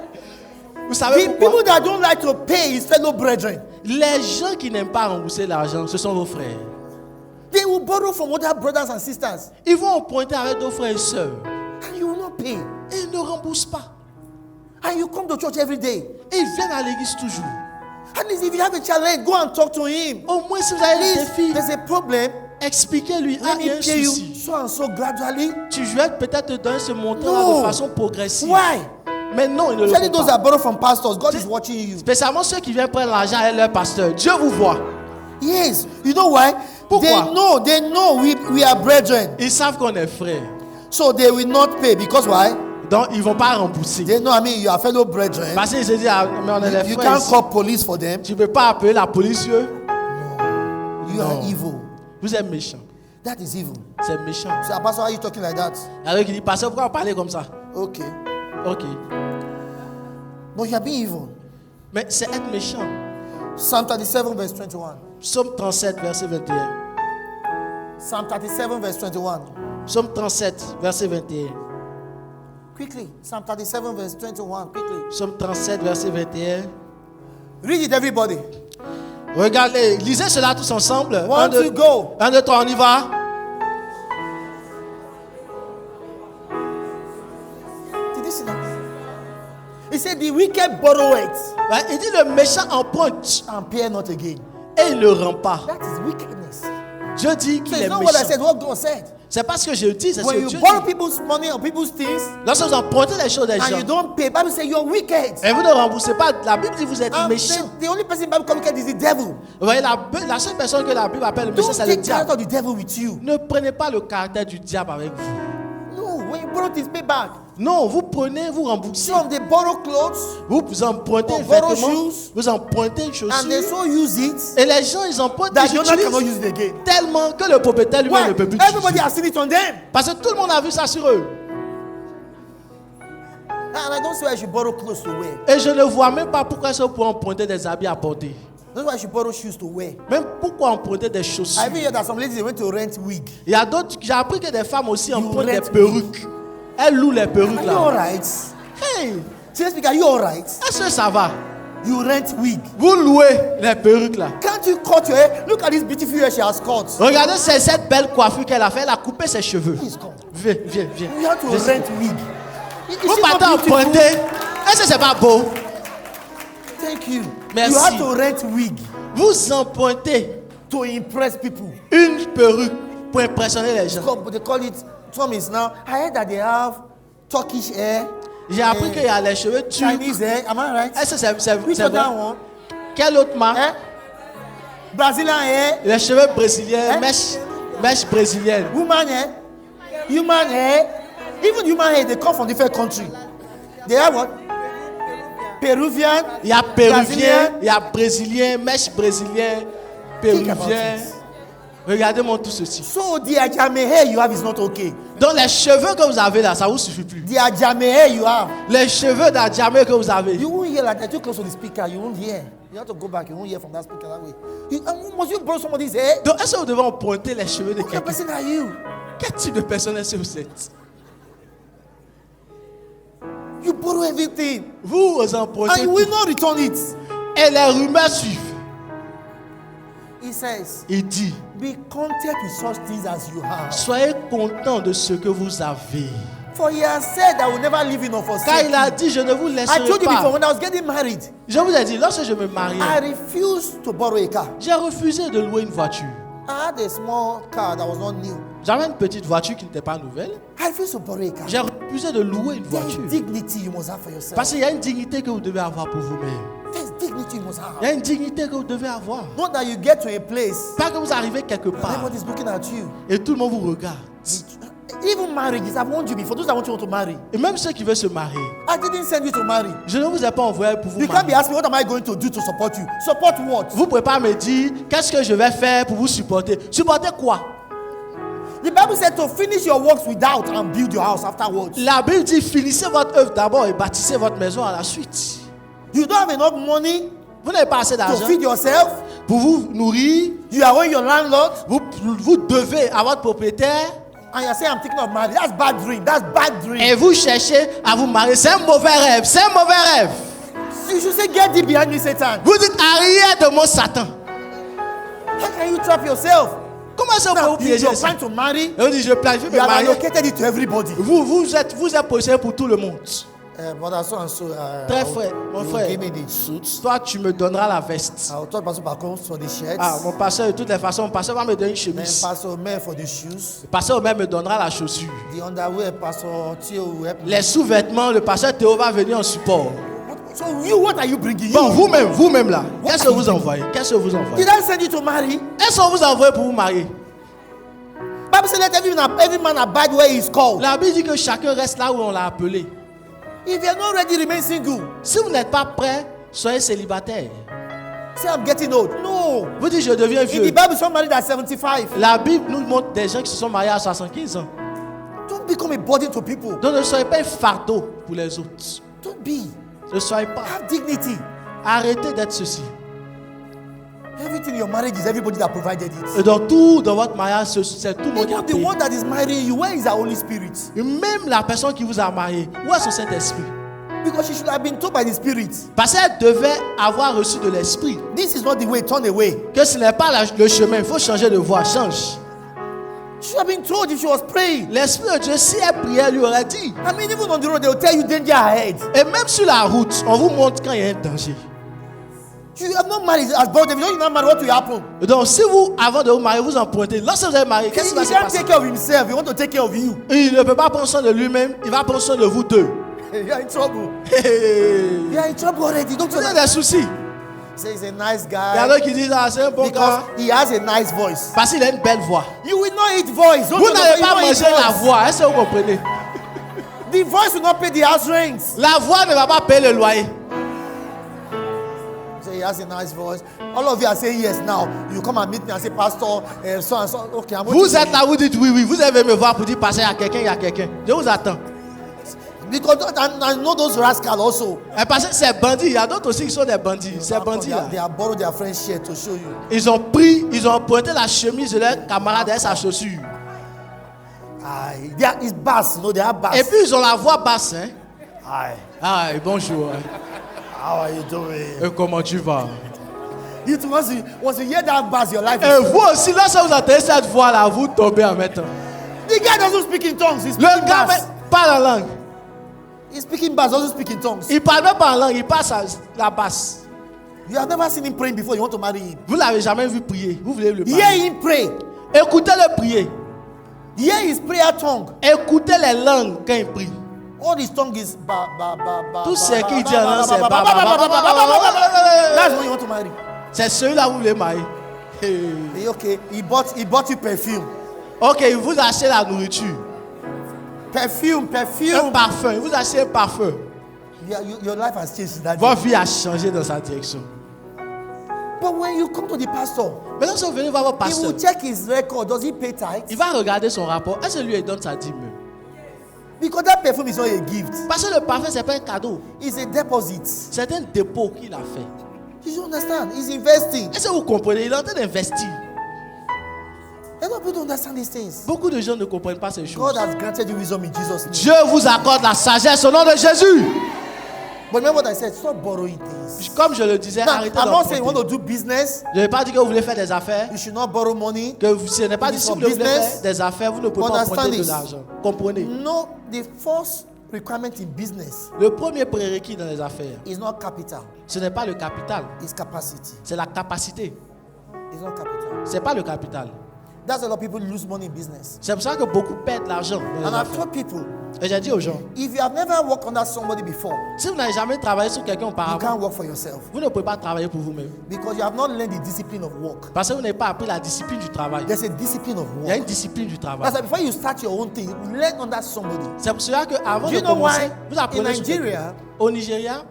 S2: Vous savez
S3: The
S2: pourquoi?
S3: people that don't like to pay his fellow brethren,
S2: Les gens qui n'aiment pas rembourser l'argent, ce sont vos frères.
S3: they will borrow from other brothers and sisters,
S2: Ils vont emprunter avec d'autres frères et sœurs.
S3: and you will not pay.
S2: Et ils ne remboursent pas.
S3: And you come to church every day.
S2: Et ils viennent à l'église toujours.
S3: At least if you have a challenge, go and talk to him.
S2: Au moins, si vous avez des
S3: Please,
S2: défis,
S3: there's a problem.
S2: expliquez-lui. Ah,
S3: Let
S2: il y a
S3: me
S2: un
S3: pay you
S2: souci.
S3: so and so gradually.
S2: Tu vais peut-être te donner ce montant-là
S3: No.
S2: de façon progressive.
S3: Why?
S2: Mais non, ils ne le
S3: Especially
S2: font
S3: those
S2: pas.
S3: that borrow from pastors. God is watching you.
S2: Spécialement ceux qui viennent prendre l'argent avec leur pasteur. Dieu vous voit.
S3: Yes. You know why?
S2: Pourquoi?
S3: They know we are brethren.
S2: Ils savent qu'on est frères.
S3: So they will not pay because why?
S2: Donc, ils ne vont pas rembourser.
S3: They know, I mean, you are fellow brethren.
S2: Parce qu'ils se disent, ah, mais on est les
S3: You
S2: frères.
S3: can't
S2: ici.
S3: call police for them.
S2: Tu ne peux pas appeler la police. Eux.
S3: You are evil.
S2: Vous êtes méchants.
S3: That is evil.
S2: C'est méchant.
S3: So, Pastor, why are you talking like that?
S2: Alors, il dit, pasteur, pourquoi vous parlez comme ça?
S3: Okay.
S2: Ok.
S3: But you are being evil.
S2: Mais c'est être méchant.
S3: Psalm 37, verse 21.
S2: Psaume 37, verset 21.
S3: Psalm 37, verse 21.
S2: Psaume 37, verset 21.
S3: Quickly. Psalm 37, verse 21. Quickly.
S2: Psaume 37, verset 21.
S3: Read it, everybody.
S2: Regardez, lisez cela tous ensemble.
S3: One, two, go.
S2: 1, 2, 3, on y va.
S3: Did you see that? He said, the wicked borrow it
S2: Ouais, il dit le méchant emprunte
S3: and pay not again.
S2: et il ne rend pas.
S3: That is wickedness.
S2: Dieu dit
S3: So
S2: qu'il
S3: it's
S2: est
S3: not what I
S2: méchant.
S3: said, what God said.
S2: C'est pas ce que je dis, c'est ce
S3: When
S2: que
S3: you
S2: Dieu
S3: borrow
S2: dit.
S3: people's money or people's things
S2: Lorsque vous empruntez les choses des
S3: and you
S2: gens
S3: don't pay, Bible says you're wicked.
S2: et vous ne remboursez pas, la Bible dit que vous êtes
S3: And
S2: méchant.
S3: the only person Bible call wicked is the devil.
S2: Vous voyez, la seule personne que la Bible appelle le méchant,
S3: Don't
S2: c'est le
S3: take character
S2: diable.
S3: of the devil with you.
S2: Ne prenez pas le caractère du diable avec vous.
S3: No, when you borrow things, pay back.
S2: Non, vous prenez, vous remboursez.
S3: Some they borrow clothes
S2: Vous empruntez
S3: Or borrow
S2: vêtements,
S3: shoes.
S2: vous empruntez une
S3: and they
S2: chaussure.
S3: so use it
S2: Et les gens, ils empruntent,
S3: that
S2: ils
S3: the owner cannot
S2: utilisent
S3: use it again.
S2: tellement que le propriétaire lui-même
S3: Why?
S2: ne peut plus
S3: Everybody
S2: utiliser.
S3: has seen it on them.
S2: Parce que tout le monde a vu ça sur eux.
S3: And I don't see why I should borrow clothes to wear.
S2: Et je ne vois même pas pourquoi ils pour emprunter des habits à porter.
S3: That's why I should borrow shoes to wear.
S2: Même pourquoi emprunter des chaussures.
S3: I even heard that some ladies they went to rent wig.
S2: Il y a d'autres, j'ai appris que des femmes aussi empruntent des
S3: rent
S2: perruques. Elles louent les perruques
S3: Are you
S2: là.
S3: alright?
S2: Hey,
S3: Seriously, are you alright?
S2: est-ce que ça va?
S3: You rent wig.
S2: Vous louez les perruques là.
S3: Can't you cut your hair? Look at this beautiful hair she has cut.
S2: Regardez cette belle coiffure qu'elle a fait. Elle a coupé ses cheveux.
S3: Please come.
S2: Viens, viens, viens.
S3: You have to
S2: Viens.
S3: rent wig. Is
S2: Vous
S3: it not
S2: partez
S3: beautiful?
S2: emprunter. Est-ce que c'est pas beau?
S3: Thank you.
S2: Merci.
S3: You have to rent wig
S2: Vous empruntez
S3: to impress people.
S2: une perruque pour impressionner les gens.
S3: They call it Some is now. I heard that they have Turkish hair,
S2: J'ai appris qu'il y a les cheveux turcs.
S3: Chinese hair. Am I right?
S2: Est-ce que c'est
S3: Which
S2: c'est
S3: other
S2: vrai?
S3: one?
S2: Quelle autre marque?
S3: Eh? Brazilian hair,
S2: Les cheveux brésiliens,
S3: Hein?
S2: mèche brésilienne.
S3: woman hair, human hair. Even human hair, they come from different countries. They have what? Peruvian.
S2: Il y a péruvien,
S3: Brésilien.
S2: il y a brésilien, mèche brésilien,
S3: Think about
S2: péruvien.
S3: it.
S2: Regardez-moi tout ceci.
S3: So the Ajame hair you have is not okay.
S2: Donc les cheveux que vous avez là, ça vous suffit plus.
S3: The Ajame hair you have,
S2: Les cheveux d'Adjamé que vous avez.
S3: you won't hear like that. Too close to the speaker, you won't hear. You have to go back. You won't hear from that speaker that way. Must you borrow somebody's hair?
S2: Donc est-ce que vous devez emprunter les cheveux de
S3: What kind of
S2: quelqu'un?
S3: person are you?
S2: Quel type de personne est-ce que vous êtes?
S3: You borrow everything,
S2: Vous
S3: and
S2: empruntez
S3: you will not return it.
S2: et les rumeurs suivent.
S3: He says,
S2: Il dit,
S3: "Be content with such things as you have."
S2: soyez contents de ce que vous avez.
S3: For he has said, "I will never leave you nor
S2: Car
S3: forsake
S2: il a
S3: you."
S2: dit, je ne vous
S3: I
S2: laisserai
S3: told you before
S2: pas.
S3: when I was getting married,
S2: Je vous ai dit, lorsque je me mariais,
S3: I refused to borrow a car.
S2: j'ai refusé de louer une voiture.
S3: I had a small car that was not new.
S2: J'avais une petite voiture qui n'était pas nouvelle.
S3: I refused to borrow a car.
S2: J'ai refusé de louer une
S3: There
S2: voiture.
S3: is dignity you must have for yourself.
S2: Parce qu'il y a une dignité que vous devez avoir pour vous-même.
S3: There's dignity you must
S2: Il y
S3: have.
S2: a une dignité que vous devez avoir.
S3: Not that you get to a place
S2: Pas que vous arrivez quelque
S3: and
S2: part
S3: everybody's looking at you.
S2: et tout le monde vous regarde.
S3: Even marriages, I've warned you before. Those that want you to marry,
S2: Et même ceux qui veulent se marier,
S3: I didn't send you to marry.
S2: je ne vous ai pas envoyé pour vous
S3: You can't be
S2: marier.
S3: asking, what am I going to do to support you? Support what?
S2: Vous ne pouvez pas me dire qu'est-ce que je vais faire pour vous supporter. Supporter quoi?
S3: The Bible said to finish your works without and build your house afterwards.
S2: La Bible dit finissez votre œuvre d'abord et bâtissez votre maison à la suite.
S3: You don't have enough money
S2: Vous n'avez pas assez
S3: to
S2: d'argent
S3: feed yourself.
S2: pour vous nourrir.
S3: You are owing your landlord,
S2: Vous devez à votre propriétaire
S3: and you're saying, I'm thinking of marriage. That's bad dream. That's bad dream.
S2: et vous cherchez à vous marier. C'est un mauvais rêve. C'est un mauvais rêve.
S3: You should say, get thee behind me, Satan.
S2: Vous dites arrière de mon Satan.
S3: How can you trap yourself?
S2: Comment ça vous
S3: Now,
S2: vous piéger
S3: you're
S2: ça?
S3: trying to marry.
S2: Et vous dites je planifie de
S3: You
S2: me
S3: have
S2: marier.
S3: allocated it to everybody.
S2: Vous êtes possédé pour tout le monde.
S3: Brother so and so,
S2: Très frère, mon
S3: you
S2: frère.
S3: give me the suits.
S2: Toi, tu me donneras la veste.
S3: I'll talk Pastor Bacon for the shirts.
S2: Ah, mon pasteur, de toutes les façons, mon pasteur va me donner une
S3: Then
S2: chemise.
S3: Pastor May for the shoes.
S2: Le pasteur même me donnera la chaussure.
S3: The underwear, Pastor Theo will help me.
S2: Les sous-vêtements, le pasteur Théo va venir en support.
S3: So you, what are you bringing?
S2: Bon,
S3: You.
S2: vous-même là,
S3: What
S2: qu'est-ce
S3: are
S2: que
S3: you
S2: vous
S3: doing?
S2: envoyez? Qu'est-ce que vous envoyez?
S3: Did I send you to marry?
S2: Est-ce qu'on vous envoie pour vous marier?
S3: Bible said, let every man abide where he is called.
S2: La Bible dit que chacun reste là où on l'a appelé.
S3: If you're not ready, remain single.
S2: Si vous n'êtes pas prêt, soyez célibataire.
S3: Say, I'm getting old. No.
S2: Vous dites, je deviens
S3: In the
S2: vieux.
S3: Bible, some married at 75.
S2: La Bible nous montre des gens qui se sont mariés à 75 ans.
S3: Don't become a burden to people.
S2: Donc ne soyez pas un fardeau pour les autres.
S3: Don't be.
S2: Ne soyez pas.
S3: Have dignity.
S2: Arrêtez d'être ceci.
S3: Everything in your marriage is everybody that provided it.
S2: Et dans tout, dans votre mariage, c'est tout le monde qui a
S3: Even the
S2: payé.
S3: one that is marrying you, where is the Holy Spirit?
S2: Et même la personne qui vous a marié, où est son Saint-Esprit?
S3: Because she should have been told by the Spirit.
S2: Parce qu'elle devait avoir reçu de l'Esprit.
S3: This is not the way, turn away.
S2: Que ce n'est pas le chemin, il faut changer de voie, change.
S3: She should have been told if she was praying.
S2: L'Esprit de Dieu, si elle priait, lui aurait dit.
S3: I mean, even on the road, they will tell you danger ahead.
S2: Et même sur la route, on vous montre quand il y a un danger.
S3: You have not married as brother. If you don't marry, what will happen?
S2: Et donc, si vous, avant de vous marier, vous empruntez, lorsque vous avez marié,
S3: He
S2: qu'est-ce qui va se
S3: can't
S2: passer?
S3: take care of himself. He want to take care of you.
S2: Il ne peut pas prendre soin de lui-même, il va prendre soin de vous deux.
S3: You are in trouble.
S2: Vous
S3: You are in trouble already. Don't you
S2: avez des soucis.
S3: say he's a nice
S2: Il y en
S3: guy
S2: a qui disent, ah, c'est un bon
S3: because
S2: gars.
S3: he has a nice voice.
S2: Parce qu'il a une belle voix.
S3: You will not eat voice. Don't
S2: Vous
S3: you
S2: n'allez
S3: know,
S2: pas
S3: you will not
S2: manger
S3: eat
S2: la
S3: voice.
S2: voix, est-ce que vous comprenez?
S3: The voice will not pay the house rent.
S2: La voix ne va pas payer le loyer.
S3: Say he has a nice voice. All of you are saying yes now. You come and meet me and say, Pastor, so and so. Okay, I'm waiting
S2: Vous
S3: for
S2: êtes
S3: you.
S2: là, vous dites oui, oui. Vous allez me voir pour dire passer à quelqu'un, il y a quelqu'un. Je vous attends.
S3: Because I know those rascals also.
S2: Et parce que c'est bandits, il y a d'autres aussi qui sont des bandits. Ces bandits là.
S3: They have borrowed their friend's shirt to show you.
S2: Ils ont pointé la chemise de leur camarade et sa chaussure.
S3: Aye, it's bass. No, they have bass.
S2: Et puis ils ont la voix basse. Hein?
S3: Aye,
S2: Ah, bonjour.
S3: how are you doing?
S2: Et comment tu vas?
S3: You too, once you hear that bass, your life
S2: Et
S3: is.
S2: vous aussi, lorsque vous entendez cette voix là, vous tombez en même temps.
S3: The guy doesn't speak in tongues. He's
S2: Le
S3: speaking
S2: gars
S3: bass.
S2: parle en langue.
S3: He's speaking bass, doesn't speak in tongues.
S2: Il parle même pas en langue, il passe la basse.
S3: You have never seen him praying before. You want to marry him.
S2: Vous l'avez jamais vu prier. Vous voulez le
S3: Hear
S2: marier.
S3: him pray.
S2: Écoutez-le prier.
S3: Hear his prayer tongue.
S2: Écoutez les langues quand il prie.
S3: All his tongue is ba ba ba ba.
S2: Tout ce qu'il dit
S3: ba,
S2: en
S3: ba,
S2: langue, c'est
S3: ba,
S2: ba,
S3: ba,
S2: ba,
S3: ba,
S2: ba,
S3: ba,
S2: ba,
S3: ba,
S2: ba,
S3: ba, ba,
S2: ba.
S3: That's when you want to marry.
S2: C'est celui-là où vous voulez marier.
S3: Hey, okay, he bought you perfume.
S2: Ok, il vous achetez la nourriture.
S3: Perfume.
S2: Un parfum. Il vous achetez un parfum.
S3: Yeah, your life has changed that day.
S2: Votre vie a changé dans sa direction.
S3: But when you come to the pastor,
S2: Maintenant, si vous venez voir votre
S3: he
S2: pasteur,
S3: will check his record. Does he pay tithes?
S2: il va regarder son rapport. Est-ce que lui il donne sa dîme?
S3: Because that perfume is not a gift.
S2: Parce que le parfum, ce n'est pas un cadeau.
S3: It's a deposit.
S2: C'est un dépôt qu'il a fait.
S3: You understand? He's investing.
S2: Est-ce que vous comprenez? Il est en train d'investir.
S3: A lot of people don't understand these things.
S2: Beaucoup de gens ne comprennent pas ces
S3: God
S2: choses.
S3: has granted you wisdom in Jesus' name.
S2: Dieu vous accorde la sagesse au nom de Jésus.
S3: But remember what I said, stop borrowing things.
S2: Comme je le disais,
S3: Now,
S2: arrêtez
S3: I'm not saying you want
S2: d'emprunter.
S3: to do business,
S2: Je n'ai pas dit que vous voulez faire des affaires.
S3: you should not borrow money.
S2: Ce n'est pas dit si vous voulez
S3: Business.
S2: faire des affaires, vous ne pouvez pas
S3: Understand
S2: emprunter de
S3: this.
S2: l'argent. Comprenez.
S3: No, the first requirement in business
S2: Le premier prérequis dans les affaires,
S3: is not capital,
S2: ce n'est pas le capital,
S3: it's capacity.
S2: c'est la capacité.
S3: It's not capital.
S2: Ce n'est pas le capital.
S3: That's why a lot of people lose money in business.
S2: C'est pour ça que beaucoup perdent l'argent dans les
S3: And I've
S2: affaires.
S3: told people,
S2: Et j'ai dit aux gens,
S3: if you have never worked under somebody before,
S2: si vous n'avez jamais travaillé sur quelqu'un
S3: you
S2: auparavant,
S3: can't work for yourself
S2: vous ne pouvez pas travailler pour vous-même.
S3: because you have not learned the discipline of work.
S2: Parce que vous n'avez pas appris la discipline du travail.
S3: There's a discipline of
S2: Il y a une
S3: work.
S2: discipline du travail.
S3: That's why before you start your own thing, learn under somebody.
S2: C'est pour cela qu'avant
S3: Do
S2: de
S3: you know
S2: commencer,
S3: why
S2: vous
S3: in
S2: apprenez sur quelqu'un.
S3: Nigeria,
S2: Au Nigeria,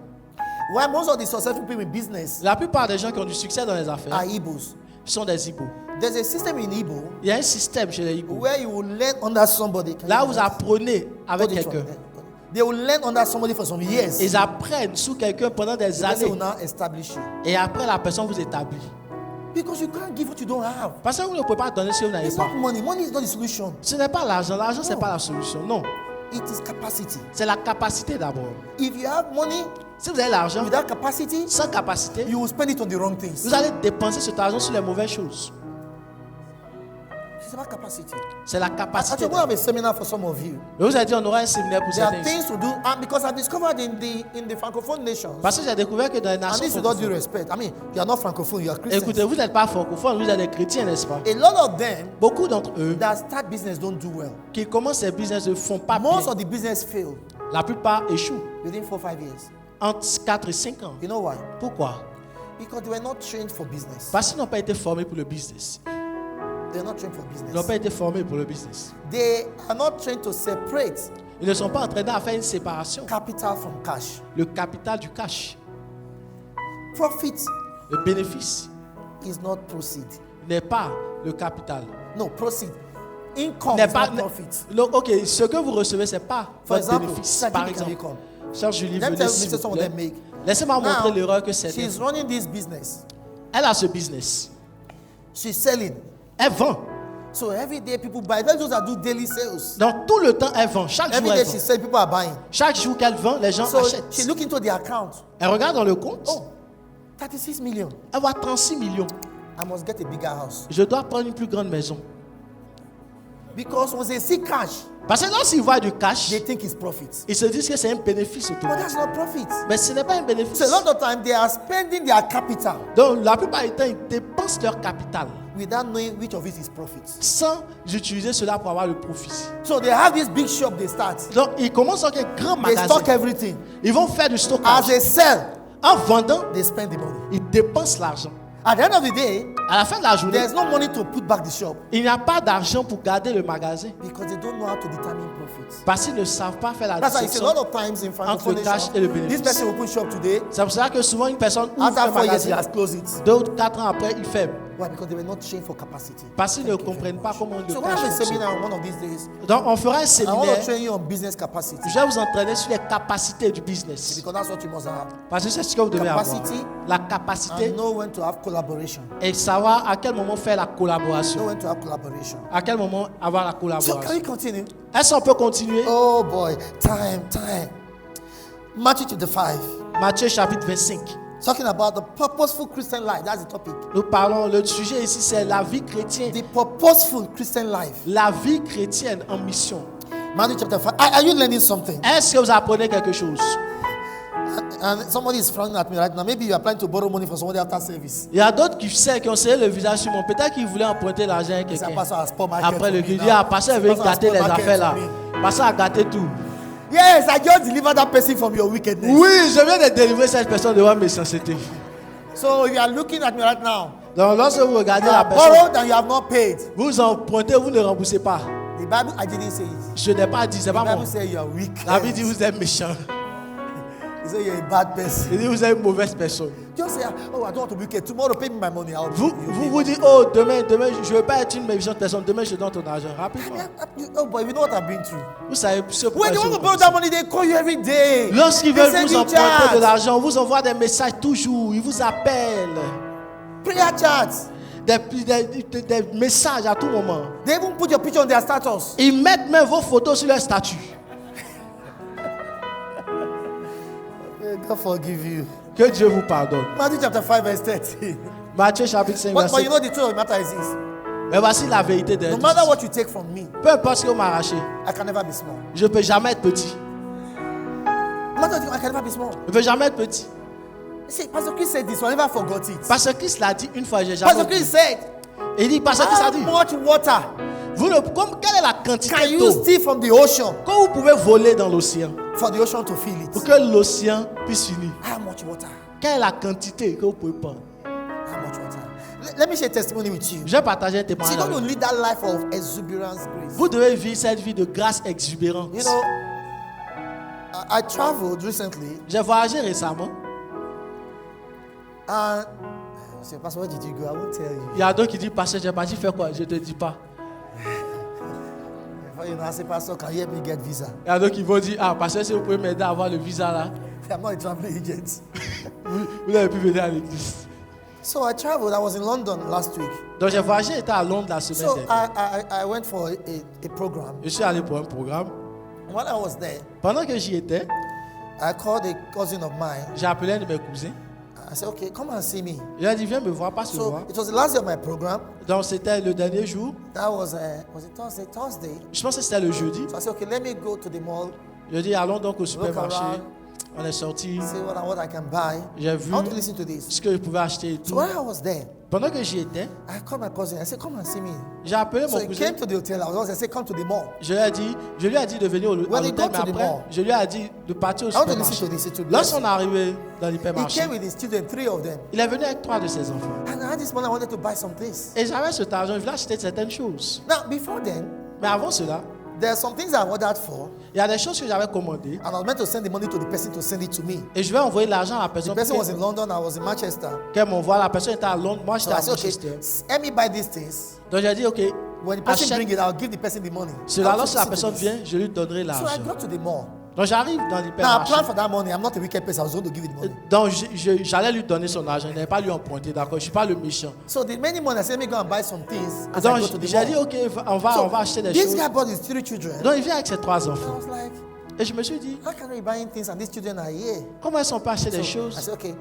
S3: why most of the successful people in business
S2: la plupart des gens qui ont du succès dans les affaires
S3: are Igbos?
S2: sont des Igbos.
S3: There's a system in Igbo
S2: Il y a un système chez les Igbos.
S3: where you will learn under somebody. Can
S2: Là,
S3: you
S2: vous
S3: do that?
S2: apprenez avec
S3: Go this one,
S2: quelqu'un.
S3: They will learn under somebody for some years.
S2: Ils apprennent sous quelqu'un pendant des
S3: The person will
S2: années.
S3: now establish you.
S2: Et après, la personne vous établit.
S3: Because you can't give what you don't have.
S2: Parce que vous ne pouvez pas donner ce que vous n'avez
S3: It's
S2: pas.
S3: not money. Money is not the solution.
S2: Ce n'est pas l'argent. L'argent, ce n'est
S3: Non.
S2: pas la solution. Non.
S3: It is capacity.
S2: C'est la capacité d'abord.
S3: If you have money
S2: Si vous avez l'argent,
S3: without capacity,
S2: sans capacité,
S3: you will spend it on the wrong things.
S2: vous allez dépenser cet argent sur les mauvaises choses.
S3: It's about capacity.
S2: C'est la
S3: Actually,
S2: capacité.
S3: we'll have a seminar for some of you.
S2: Je vous ai dit, on aura un séminaire pour
S3: There are
S2: certains.
S3: things to do, and because I've discovered in the francophone nations,
S2: Parce que j'ai découvert que dans les
S3: and
S2: nations
S3: this is not due
S2: francophones,
S3: respect. I mean, you are not francophone, you are
S2: écoutez,
S3: Christians.
S2: vous n'êtes pas francophones, vous êtes des chrétiens, n'est-ce pas?
S3: A lot of them
S2: Beaucoup d'entre eux
S3: that start business don't do well.
S2: qui commencent ces business ne font pas
S3: Most
S2: bien.
S3: of the business fail
S2: La plupart échouent
S3: within 4 or 5 years.
S2: entre 4 et 5 ans.
S3: You know why?
S2: Pourquoi?
S3: Because they were not trained for business.
S2: Parce qu'ils n'ont pas été formés pour le business.
S3: They are not trained for
S2: Ils n'ont
S3: business.
S2: pas été formés pour le business.
S3: They are not trained to separate
S2: Ils ne sont pas entraînés à faire une séparation.
S3: capital from cash.
S2: Le capital du cash,
S3: Profit
S2: le bénéfice,
S3: is not proceed.
S2: n'est pas le capital.
S3: No, proceed. Income
S2: N'est
S3: is
S2: pas,
S3: not profit.
S2: non, ok, ce que vous recevez, ce n'est pas
S3: For
S2: votre
S3: example,
S2: bénéfice.
S3: Sadiq
S2: Par
S3: can
S2: exemple,
S3: become.
S2: Cher Julie,
S3: Let me
S2: venez
S3: tell you
S2: s'il
S3: mistakes
S2: vous
S3: some of
S2: plaît.
S3: them make.
S2: Laissez-moi montrer
S3: Now,
S2: l'erreur que c'est.
S3: she's running this business.
S2: Elle a ce business.
S3: She's selling.
S2: Elle vend.
S3: So every day people buy. That's those that do daily sales.
S2: Donc tout le temps, elle vend. Chaque jour,
S3: Every
S2: elle
S3: day
S2: vend.
S3: she sells, people are buying.
S2: Chaque jour qu'elle vend, les gens
S3: So
S2: achètent.
S3: she look into the account.
S2: Elle regarde dans le compte.
S3: Oh, 36 million.
S2: Elle voit 36 millions.
S3: I must get a bigger house.
S2: Je dois prendre une plus grande maison.
S3: Because when they see cash,
S2: Parce que lorsqu'ils voient du cash,
S3: they think it's profit.
S2: ils se disent que c'est un bénéfice
S3: But
S2: automatique.
S3: that's not profit.
S2: Mais ce n'est pas un bénéfice.
S3: So a lot of time they are spending their capital
S2: Donc la plupart du temps, ils dépensent leur capital
S3: without knowing which of it is profit.
S2: sans utiliser cela pour avoir le profit.
S3: So they have this big shop they start.
S2: Donc ils commencent avec un grand
S3: They
S2: magasin.
S3: stock everything.
S2: Ils vont faire du
S3: As
S2: stockage.
S3: they sell,
S2: En vendant,
S3: they spend the money.
S2: ils dépensent l'argent.
S3: At the end of the day,
S2: À la fin de la journée,
S3: there's no money to put back the shop
S2: il n'y a pas d'argent pour garder le magasin
S3: because they don't know how to determine profits.
S2: parce qu'ils ne savent pas faire la
S3: That's why it's a
S2: distinction.
S3: lot of times in
S2: Entre
S3: francophone
S2: le cash
S3: nation,
S2: et le
S3: this
S2: bénéfice.
S3: person will put shop today.
S2: C'est pour ça que souvent une personne ouvre
S3: After
S2: un
S3: 4 years, he
S2: magasin,
S3: has closed it.
S2: 2 ou 4 ans après, il ferme.
S3: Why? Because they were not trained for capacity.
S2: Parce qu'ils ne
S3: Thank you very
S2: comprennent pas
S3: much.
S2: comment le
S3: So we'll have
S2: cash
S3: a
S2: fonctionne.
S3: seminar one of these days.
S2: Donc on fera un
S3: I want to
S2: séminaire.
S3: train you on business capacity
S2: Je vais vous entraîner sur les capacités du business.
S3: because that's what you must have.
S2: Parce que c'est ce que vous devez avoir.
S3: Capacity
S2: La
S3: And
S2: capacité
S3: know when to have collaboration.
S2: et savoir à quel moment faire la
S3: Know
S2: collaboration.
S3: when to have collaboration.
S2: À quel moment avoir la
S3: So can
S2: collaboration.
S3: we continue?
S2: Est-ce qu'on peut continuer?
S3: Oh boy, time. Matthew chapter 5.
S2: Matthieu chapitre 25.
S3: Talking about the purposeful Christian life. That's the topic.
S2: Nous parlons, le sujet ici c'est la vie chrétienne.
S3: The purposeful Christian life.
S2: La vie chrétienne en mission.
S3: Matthew chapter 5. Are you learning something?
S2: Est-ce que vous apprenez quelque chose?
S3: And somebody is frowning at me right now. Maybe you are planning to borrow money from somebody after service.
S2: Il y a d'autres qui ont serré le visage sur moi. Peut-être qu'ils voulaient emprunter l'argent à
S3: Say,
S2: quelqu'un.
S3: Pastor has spoiled market
S2: Après
S3: for
S2: le
S3: me
S2: culte,
S3: now.
S2: pasteur veut
S3: Pastor has
S2: gâter les
S3: spoiled market
S2: affaires là.
S3: for me.
S2: Pasteur a gâté tout.
S3: Yes, I just delivered that person from your wickedness.
S2: Oui, je viens de délivrer cette personne devant mes méchancetés.
S3: So if you are looking at me right now,
S2: Donc lorsque vous regardez
S3: you
S2: la
S3: have
S2: personne,
S3: borrowed and you have not paid.
S2: vous empruntez, vous ne remboursez pas.
S3: The Bible, I didn't say it.
S2: Je n'ai pas dit, c'est
S3: The
S2: pas moi.
S3: Bible says you are weak.
S2: La Bible dit vous êtes méchant.
S3: He said you're a bad person.
S2: Il dit vous êtes une mauvaise personne.
S3: Just say, oh, I don't want to be wicked. Tomorrow, pay me my money. I'll
S2: Vous dites, oh, demain, je ne veux pas être une méchante personne. Demain, je donne ton argent. Rapidement.
S3: Oh, but you know what I've been through.
S2: Vous savez ce
S3: When they want to borrow that money, they call you every day.
S2: Lorsqu'ils
S3: They
S2: veulent
S3: send
S2: vous
S3: you
S2: emprunter
S3: chats,
S2: de l'argent, on vous envoie des messages toujours. Ils vous appellent.
S3: prayer chats.
S2: Des messages à tout moment.
S3: They even put your picture on their status.
S2: Ils mettent même vos photos sur leur statut.
S3: May God forgive you.
S2: Que Dieu vous pardonne.
S3: Matthew chapter 5 verse 13.
S2: Matthieu chapitre 5,
S3: But
S2: verset.
S3: you know the truth of the matter is this.
S2: Mais voici la vérité de
S3: No
S2: tout
S3: matter
S2: ceci.
S3: what you take from me,
S2: Peu importe ce que vous m'arrachez,
S3: I can never be small.
S2: je ne peux jamais être petit.
S3: No matter what, I can never be small.
S2: Je ne peux jamais être petit.
S3: See, Pastor Chris said this, so I never forgot it.
S2: Parce que Christ l'a dit une fois, j'ai jamais
S3: Pastor
S2: oublié.
S3: Chris said,
S2: Il dit, parce que Christ a
S3: how
S2: dit,
S3: much water
S2: quelle est la
S3: can
S2: quantité
S3: you
S2: d'eau
S3: steal from the ocean
S2: que vous pouvez voler dans l'océan
S3: for the ocean to fill
S2: pour
S3: it?
S2: que l'océan puisse finir?
S3: How much water?
S2: Quelle est la quantité que vous pouvez prendre?
S3: How much water? Let me share testimony with you.
S2: Je vais partager un
S3: See,
S2: témoignage.
S3: don't you
S2: avec vous.
S3: live that life of exuberance grace?
S2: Vous devez vivre cette vie de grâce exubérante.
S3: You know, I traveled recently
S2: J'ai voyagé récemment.
S3: and I said, Pastor, where did you go? I won't tell you.
S2: Il y a d'autres qui disent, pasteur, j'ai parti faire quoi? Je ne te dis pas.
S3: Before you know, I say, Pastor, can you help me get visa?
S2: Il y a d'autres qui vont dire, ah, pasteur, si vous pouvez m'aider à avoir le visa là,
S3: I'm not a traveling agent.
S2: vous n'avez plus venir à l'église.
S3: So I traveled. I was in London last week.
S2: Donc j'ai voyagé, j'étais à Londres la semaine
S3: So
S2: dernière.
S3: I went for a program.
S2: Je suis allé pour un programme.
S3: While I was there,
S2: Pendant que j'y étais,
S3: I called a cousin of mine.
S2: j'ai appelé un de mes cousins.
S3: I said, okay, come and see me.
S2: Il a dit, viens me voir, pas se
S3: So
S2: voir.
S3: it was the last day of my program.
S2: Donc c'était le dernier jour.
S3: That was it Thursday? Thursday.
S2: Je pense que c'était le jeudi.
S3: So I said, okay, let me go to the mall,
S2: Je dis, allons donc au supermarché.
S3: around.
S2: On est sorti.
S3: see what I can buy.
S2: J'ai
S3: I
S2: vu
S3: want to listen to this.
S2: ce que je pouvais acheter et
S3: So
S2: tout.
S3: while I was there,
S2: Pendant que j'y étais,
S3: I called my cousin. I said, come and see me.
S2: j'ai appelé
S3: So
S2: mon
S3: he
S2: cousin.
S3: came to the hotel. I said, come to the mall.
S2: Je lui ai dit de venir à
S3: When he
S2: l'hôtel,
S3: got
S2: mais
S3: to the
S2: après,
S3: mall,
S2: je lui ai dit de partir au
S3: I want to listen
S2: supermarché.
S3: to this. It will bless
S2: Lorsqu'on
S3: you.
S2: est arrivé dans
S3: He
S2: l'hypermarché,
S3: came with his children, 3 of them.
S2: il est venu avec 3 de ses enfants.
S3: And I had this money. I wanted to buy some things.
S2: Et j'avais cet argent, je voulais acheter certaines choses.
S3: Now, before then,
S2: Mais avant cela,
S3: there are some things I ordered for,
S2: il y a des choses que j'avais commandées.
S3: and I was meant to send the money to the person to send it to me.
S2: Et je vais envoyer l'argent à la
S3: The
S2: personne
S3: person was
S2: pour
S3: in London. I was in Manchester.
S2: qu'elle m'envoie. La personne était à Londres, moi
S3: So
S2: j'étais
S3: I
S2: à
S3: said, okay,
S2: Manchester.
S3: let me buy these things.
S2: Donc j'ai dit, ok,
S3: When the person
S2: achète
S3: bring it, I'll give the person the money.
S2: cela.
S3: I'll
S2: Lorsque la
S3: listen to
S2: personne
S3: this.
S2: vient, je lui donnerai
S3: So I
S2: l'argent.
S3: got to the mall.
S2: Donc j'arrive dans
S3: Now I
S2: l'hypermarché.
S3: planned for that money. I'm not a wicked person. I was going to give it the money.
S2: Donc j'allais lui donner son argent, je n'allais pas lui emprunter, d'accord? Je ne suis pas le méchant.
S3: So the many money, I said, let me go and buy some things as I
S2: Donc
S3: go to the
S2: j'ai dit,
S3: mall.
S2: ok, on va acheter des
S3: This
S2: choses.
S3: guy bought his 3 children.
S2: Donc il vient avec ses 3
S3: I
S2: enfants.
S3: was like,
S2: Et je me suis dit,
S3: how can I be buying things and these children are here?
S2: comment ils sont pas acheter des
S3: So I
S2: choses?
S3: said, okay,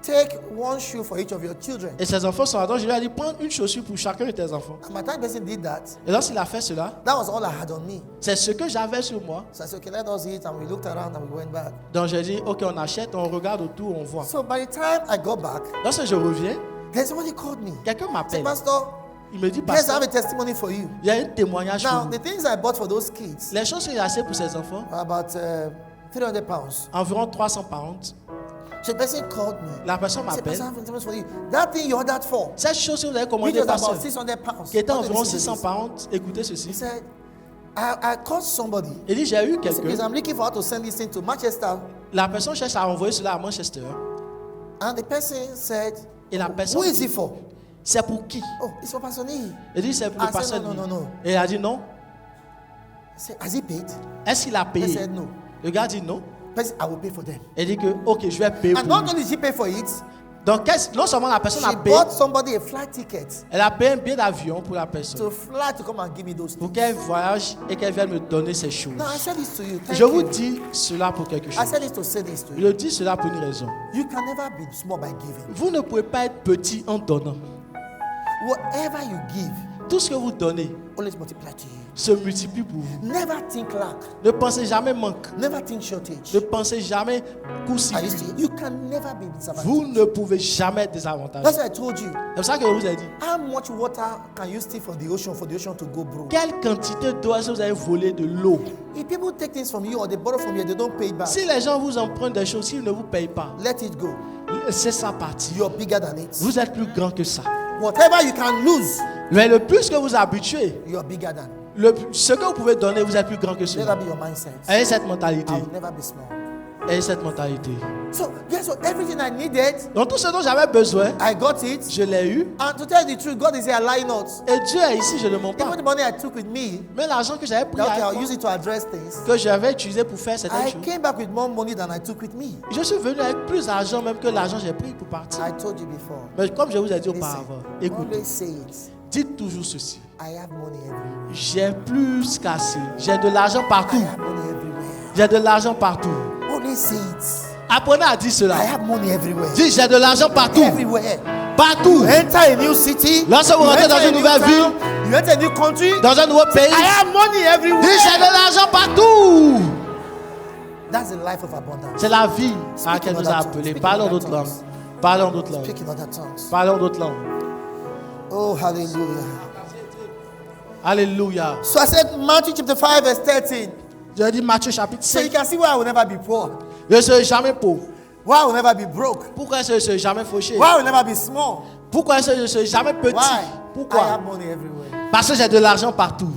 S3: take 1 shoe for each of your children.
S2: Et ses enfants sont là. Donc je lui ai dit, prends une chaussure pour chacun de tes enfants.
S3: And by the time the person did that,
S2: Et lorsqu'il a fait cela,
S3: that was all I had on me.
S2: c'est ce que j'avais sur moi.
S3: So I said, okay, let us eat. And we looked around and we went back.
S2: Donc j'ai dit, ok, on achète, on regarde autour, on voit.
S3: So by the time I got back,
S2: Lorsque je reviens,
S3: then somebody called me.
S2: quelqu'un
S3: Said,
S2: m'appelle.
S3: Pastor,
S2: Il me dit,
S3: yes, I
S2: pasteur,
S3: have a testimony for you.
S2: il y a un témoignage pour
S3: Now,
S2: vous.
S3: the things I bought for those kids
S2: Les choses que j'ai achetées pour ses enfants,
S3: are about 300 pounds.
S2: environ 300 pounds.
S3: So the person called me.
S2: La personne
S3: Said,
S2: m'appelle.
S3: Pastor, I have a testimony for you. That thing you ordered for,
S2: Cette chose que vous avez
S3: which
S2: commandée,
S3: was
S2: pasteur,
S3: about 600 pounds.
S2: qui était
S3: I want to
S2: environ
S3: listen to
S2: 600
S3: this.
S2: pounds, écoutez
S3: He
S2: ceci.
S3: said, I called somebody.
S2: Il dit, j'ai eu
S3: He said, please,
S2: quelqu'un.
S3: I'm looking for how to send this thing to Manchester.
S2: La personne cherche à envoyer cela à Manchester.
S3: And the person said,
S2: Et la
S3: who
S2: personne,
S3: is it for?
S2: c'est pour qui?
S3: Oh, it's for Pastor Niyi.
S2: Il dit, c'est pour
S3: I
S2: le
S3: said,
S2: pasteur.
S3: no, no, no, no.
S2: Et il a dit non.
S3: I said, has he paid?
S2: Est-ce qu'il a
S3: He
S2: payé?
S3: said, no.
S2: Le gars dit non.
S3: Person, I will pay for them.
S2: Il dit que, ok, je vais payer
S3: And
S2: pour
S3: not
S2: lui.
S3: only did she pay for it,
S2: Donc, non seulement la personne
S3: she
S2: a payé,
S3: bought somebody a flight ticket
S2: elle a payé un billet d'avion pour la personne.
S3: to fly to come and give me those
S2: Pour
S3: things.
S2: qu'elle voyage et qu'elle vienne me donner ces choses.
S3: Now, I said this to you. Thank
S2: Je vous
S3: you.
S2: dis cela pour quelque
S3: I
S2: chose.
S3: said this to say this to
S2: Je
S3: you.
S2: le dis cela pour une raison.
S3: You can never be small by giving.
S2: Vous ne pouvez pas être petit en donnant.
S3: Whatever you give,
S2: tout ce que vous donnez
S3: always multiply to you.
S2: se multiplie pour vous.
S3: Never think lack.
S2: Ne pensez jamais manque.
S3: Never think shortage.
S2: Ne pensez jamais coup
S3: I
S2: circuit.
S3: used to, you can never be disadvantaged.
S2: Vous ne pouvez jamais être désavantagé.
S3: That's what I told you.
S2: C'est pour ça que je vous ai dit.
S3: How much water can you steal from the ocean for the ocean to go broke?
S2: Quelle quantité d'eau est-ce que vous avez volé de l'eau?
S3: If people take things from you or they borrow from you, they don't pay it back.
S2: Si les gens vous empruntent des choses, s'ils ne vous payent pas,
S3: Let it go.
S2: laissez ça partir.
S3: You're bigger than it.
S2: Vous êtes plus grand que ça.
S3: Whatever you can lose,
S2: Mais le plus que vous habituez,
S3: you're bigger than.
S2: ce que vous pouvez donner, vous êtes plus grand que
S3: Let
S2: cela.
S3: that be your mindset.
S2: Ayez cette mentalité.
S3: I will never be small.
S2: Ayez cette mentalité.
S3: So guess what? Everything I needed,
S2: Donc tout ce dont j'avais besoin,
S3: I got it.
S2: je l'ai eu.
S3: And to tell you the truth, God is here lying not.
S2: Et Dieu est ici, je ne mens pas.
S3: Even the money I took with me,
S2: Mais l'argent que j'avais pris,
S3: that
S2: avec
S3: I'll
S2: moi,
S3: use it to address things.
S2: que j'avais utilisé pour faire certaines
S3: I
S2: choses,
S3: came back with more money than I took with me.
S2: je suis venu avec plus d'argent même que l'argent que j'ai pris pour partir.
S3: I told you before.
S2: Mais comme je vous ai dit
S3: Listen,
S2: auparavant, écoutez,
S3: always say it.
S2: dites toujours ceci.
S3: I have money everywhere.
S2: J'ai plus qu'assez. J'ai de l'argent
S3: I
S2: partout.
S3: have money everywhere.
S2: J'ai de l'argent partout.
S3: Always say it.
S2: Apprenez à dire cela.
S3: I have money everywhere.
S2: Dis, j'ai de l'argent partout.
S3: Everywhere.
S2: Partout.
S3: Enter a new city.
S2: Lorsque vous
S3: you
S2: rentrez
S3: enter
S2: dans
S3: a
S2: une
S3: new
S2: nouvelle
S3: town,
S2: ville,
S3: you enter a new country.
S2: dans un nouveau pays,
S3: I have money everywhere.
S2: dis, j'ai de l'argent partout.
S3: That's the life of abundance.
S2: C'est la vie à
S3: Speak
S2: laquelle
S3: in
S2: nous a
S3: other
S2: appelés.
S3: tongues.
S2: Parlons
S3: Speak in
S2: d'autres
S3: other
S2: langues.
S3: tongues.
S2: Parlons d'autres langues.
S3: Speak in other tongues.
S2: Parlons d'autres langues.
S3: Oh, hallelujah.
S2: Alléluia.
S3: So I said Matthew chapter 5 verse 13.
S2: Je dis Matthieu chapitre
S3: So you
S2: 5.
S3: can see why I will never be poor.
S2: Je ne serai jamais pauvre.
S3: Why I will never be broke.
S2: Pourquoi est-ce que je ne serai jamais fauché?
S3: Why I will never be small.
S2: Pourquoi est-ce que je ne serai jamais petit?
S3: Why? I
S2: Pourquoi?
S3: have money everywhere.
S2: Parce que j'ai de l'argent partout.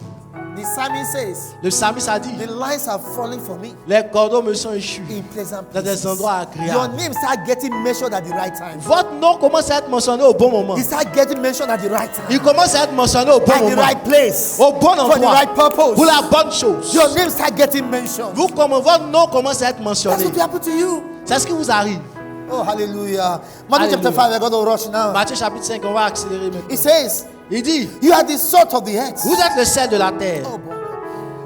S3: The psalmist says,
S2: Le psalmiste a dit,
S3: the lines are falling for me
S2: les cordeaux me sont échus
S3: in pleasant
S2: dans des
S3: places.
S2: endroits
S3: Your
S2: agréables.
S3: name start getting mentioned at the right time.
S2: Votre nom commence à être mentionné au bon moment.
S3: It start getting mentioned at the right time.
S2: Il commence à être mentionné au bon
S3: At the
S2: moment.
S3: right place.
S2: Au bon
S3: For the
S2: endroit.
S3: right purpose.
S2: Pour la bonne chose.
S3: Your name start getting mentioned.
S2: Votre nom commence à être
S3: That's
S2: mentionné.
S3: what happened to you.
S2: C'est ce qui vous arrive.
S3: Oh, hallelujah. Matthew chapter
S2: Hallelujah.
S3: 5, we're going to rush now.
S2: Matthieu chapitre 5, on va accélérer maintenant.
S3: It says,
S2: Il dit,
S3: you are the salt of the earth.
S2: vous êtes le sel de la terre.
S3: Oh, boy.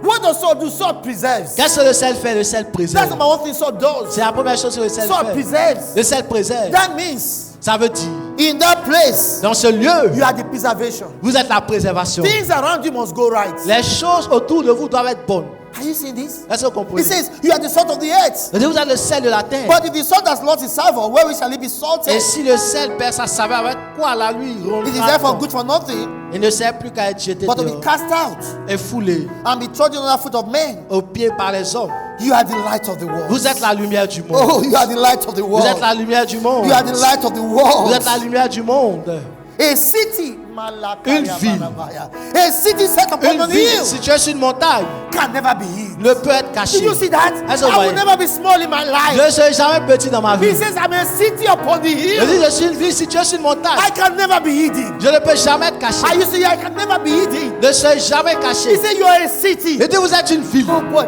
S3: What does salt do? Salt preserves.
S2: Qu'est-ce que le sel fait? Le sel
S3: That's
S2: préserve.
S3: number one thing salt does.
S2: C'est la première chose que le sel
S3: Salt
S2: fait.
S3: preserves.
S2: Le sel préserve.
S3: That means
S2: Ça veut dire,
S3: in that place,
S2: dans ce lieu,
S3: you are the preservation.
S2: vous êtes la préservation.
S3: Things around you must go right.
S2: Les choses autour de vous doivent être bonnes.
S3: Are you seeing this?
S2: Est-ce que vous comprenez?
S3: It says, you are the salt of the earth.
S2: Vous êtes le sel de la terre.
S3: But if the salt has lost its savor, where shall it be salted?
S2: Et si le sel perd sa saveur, avec quoi la lui
S3: It is therefore good for nothing,
S2: il ne sert plus qu'à être jeté
S3: but to be
S2: dehors
S3: cast out
S2: et foulé
S3: and be trodden under the foot of men.
S2: aux pieds par les hommes.
S3: You are the light of the world.
S2: Vous êtes la lumière du monde.
S3: Oh, you are the light of the
S2: Vous êtes
S3: world.
S2: la lumière du monde.
S3: You are the light of the
S2: Vous
S3: world.
S2: êtes la lumière du monde.
S3: A city,
S2: Une ville.
S3: a city set upon
S2: Une
S3: an
S2: ville
S3: hill
S2: située sur une montagne
S3: can never be hid.
S2: ne peut être
S3: Do
S2: cachée.
S3: you see that?
S2: Est-ce que vous
S3: I will
S2: voyez?
S3: never be small in my
S2: Je
S3: life.
S2: ne serai jamais petit dans ma vie.
S3: He says, I'm a city upon the
S2: Je
S3: hill.
S2: dis, je suis une ville située sur une montagne.
S3: I can never be hidden.
S2: Je ne peux jamais être
S3: I
S2: caché.
S3: used to say, I can never be hidden.
S2: Je ne serai jamais
S3: He
S2: caché.
S3: said, you are a city.
S2: Je dis, vous êtes une ville.
S3: Oh boy,